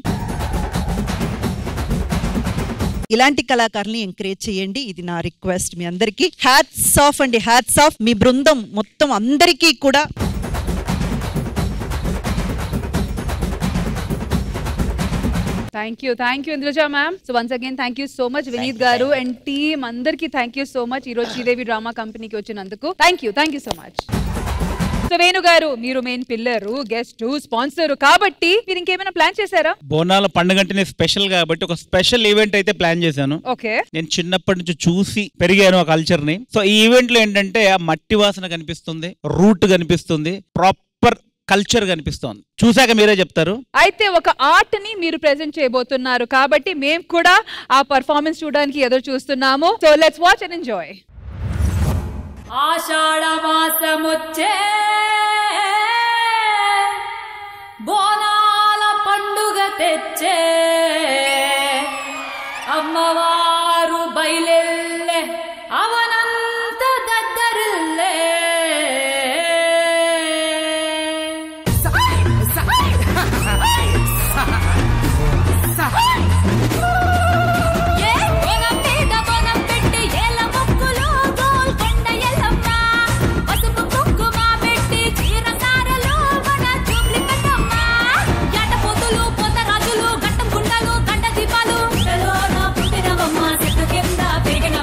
S10: ఇలాంటి కళాకారుల్ని ఎంకరేజ్ చేయండి, ఇది నా రిక్వెస్ట్ మీ అందరికీ. హ్యాట్స్ ఆఫ్ అండి, హ్యాట్స్ ఆఫ్ మీ బృందం మొత్తం అందరికీ కూడా.
S9: Thank you Indraja ma'am. So once again thank you so much Vineeth garu and team అందరికీ థ్యాంక్ యూ సో మచ్ ఈ రోజు శ్రీదేవి డ్రామా కంపెనీకి వచ్చినందుకు. Thank you so much. So Venu garu, మీరు మెయిన్ పిల్లరు, గెస్ట్, స్పాన్సర్ కాబట్టి మీరు ఇంకేమైనా ప్లాన్ చేశారా?
S1: బోనాల పండుగ అంటే స్పెషల్ కాబట్టి ఒక స్పెషల్ ఈవెంట్ అయితే ప్లాన్ చేశాను.
S9: ఓకే.
S1: నేను చిన్నప్పటి నుంచి చూసి పెరిగాను ఆ కల్చర్ ని. సో ఈ ఈవెంట్ లో ఏంటంటే ఆ మట్టి వాసన కనిపిస్తుంది, రూట్ కనిపిస్తుంది, ప్రాపర్ కల్చర్ కనిపిస్తుంది. చూసాక మీరే చెప్తారు.
S9: అయితే ఒక ఆర్ట్ ని మీరు ప్రెజెంట్ చేయబోతున్నారు కాబట్టి మేము కూడా ఆ పర్ఫార్మెన్స్ చూడడానికి ఎదురు చూస్తున్నాము. So let's watch and enjoy.
S20: ఆషాఢ మాసముచ్చే బోనాల పండుగ తెచ్చే అమ్మవారు బయలెల్లే అవనంత దగ్గరిల్లే కింద పెరిగిన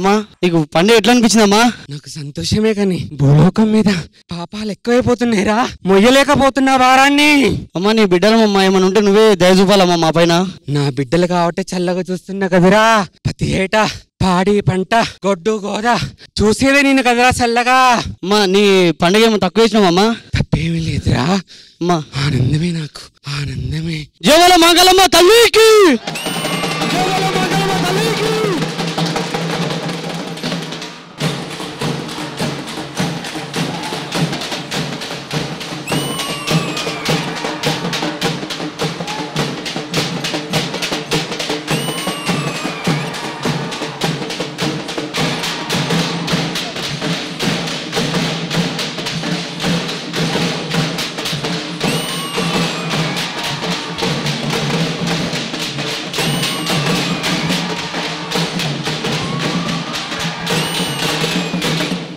S15: అమ్మా నీకు పండుగ ఎట్లా అనిపించిందమ్మా?
S17: నాకు సంతోషమే కానీ భూలోకం మీద పాపాలు ఎక్కువైపోతున్నాయిరా, మొయ్యలేకపోతున్నా భారాన్ని.
S15: అమ్మా నీ బిడ్డలమ్మా ఏమన్నా ఉంటే నువ్వే దయ చూపాలమ్మా మా పైన.
S17: నా బిడ్డలు కాబట్టి చల్లగా చూస్తున్నా కదరా, ప్రతి ఏటా పాడి పంట గొడ్డు గోద చూసేదే నేను కదరా చల్లగా.
S15: అమ్మా నీ పండుగ ఏమో తక్కువ వేసినామమ్మా?
S17: తప్పేమీ లేదురా
S15: అమ్మా,
S17: ఆనందమే నాకు ఆనందమే.
S15: జోగల మంగళమ్మ తల్లికి.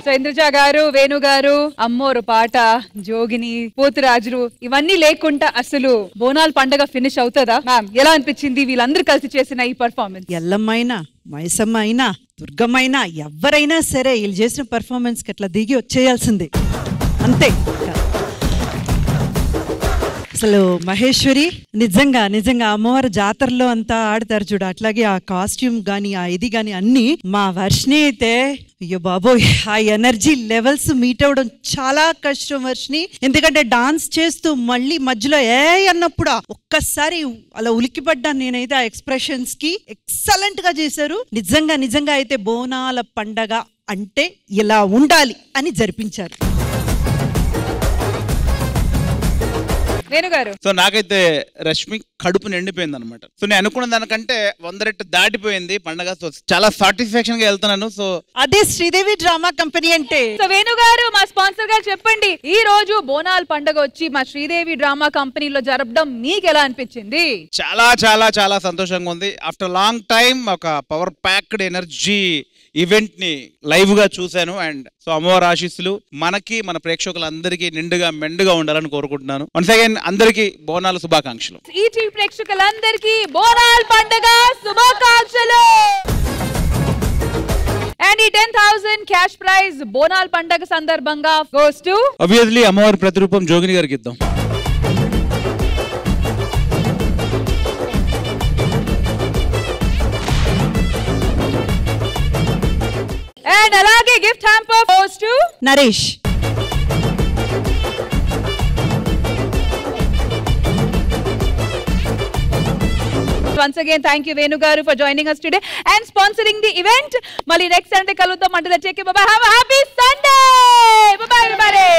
S9: సో ఇంద్రజ గారు, వేణు గారు, అమ్మోరు పాట, జోగిని, పోతురాజులు ఇవన్నీ లేకుండా అసలు బోనాల పండగ ఫినిష్ అవుతుందా? మ్యామ్ ఎలా అనిపించింది వీళ్ళందరూ కలిసి చేసిన ఈ పర్ఫార్మెన్స్?
S10: ఎల్లమ్మైనా మైసమ్మ అయినా దుర్గమ్మైనా ఎవరైనా సరే వీళ్ళు చేసిన పర్ఫార్మెన్స్ కి అట్లా దిగి వచ్చేయాల్సిందే, అంతే. అసలు మహేశ్వరి నిజంగా నిజంగా అమ్మవారి జాతరలో అంతా ఆడతారు చూడు, అట్లాగే ఆ కాస్ట్యూమ్ గాని ఆ ఇది గాని అన్ని మా వర్షిని అయితే అయ్యో బాబోయ్ ఆ ఎనర్జీ లెవెల్స్ మీట్ అవ్వడం చాలా కష్టం వర్షిని. ఎందుకంటే డాన్స్ చేస్తూ మళ్ళీ మధ్యలో అన్నప్పుడు ఒక్కసారి అలా ఉలిక్కిపడ్డాను నేనైతే. ఆ ఎక్స్ప్రెషన్స్ కి ఎక్సలెంట్ గా చేశారు. నిజంగా నిజంగా అయితే బోనాల పండగ అంటే ఇలా ఉండాలి అని జరిపించారు.
S9: వేణుగారు
S3: సో నాకైతే రష్మి కడుపు నిండిపోయింది అనమాట. సో నేను అనుకున్న దానికంటే 100 రెట్లు దాటిపోయింది పండగ. సో చాలా సాటిస్ఫాక్షన్ గా వెళ్తున్నాను. సో
S10: అదే శ్రీదేవి డ్రామా కంపెనీ అంటే.
S9: సో వేణుగారు మా స్పాన్సర్ గారు చెప్పండి, ఈ రోజు బోనాల పండగ వచ్చి మా శ్రీదేవి డ్రామా కంపెనీలో జరపడం మీకు ఎలా అనిపించింది?
S3: చాలా చాలా చాలా సంతోషంగా ఉంది. ఆఫ్టర్ లాంగ్ టైం ఒక పవర్ ప్యాక్డ్ ఎనర్జీ ఈవెంట్ ని లైవ్ గా చూశాను. అండ్ సో అమ్మవారి ఆశీస్సులు మనకి మన ప్రేక్షకులందరికీ నిండుగా మెండుగా ఉండాలని కోరుకుంటున్నాను. వన్స్ అగైన్ అందరికీ బోనాల శుభాకాంక్షలు.
S9: ఈటీ ప్రేక్షకులందరికీ బోనాల పండగ శుభాకాంక్షలు. అండ్ ఈ 10,000 క్యాష్ ప్రైజ్ బోనాల పండగ సందర్భంగా గోస్ టు
S3: ఆబ్వియస్లీ అమ్మవారి ప్రతిరూపం జోగిని గారికి ఇద్దాం.
S9: అండ్ అలాగే gift hamper goes to
S10: Naresh.
S9: Once again, thank you Venu garu for joining us today and sponsoring the event. Mali next Sunday kaluddam. Until then, take care. Bye bye. Have a happy Sunday. Bye bye everybody.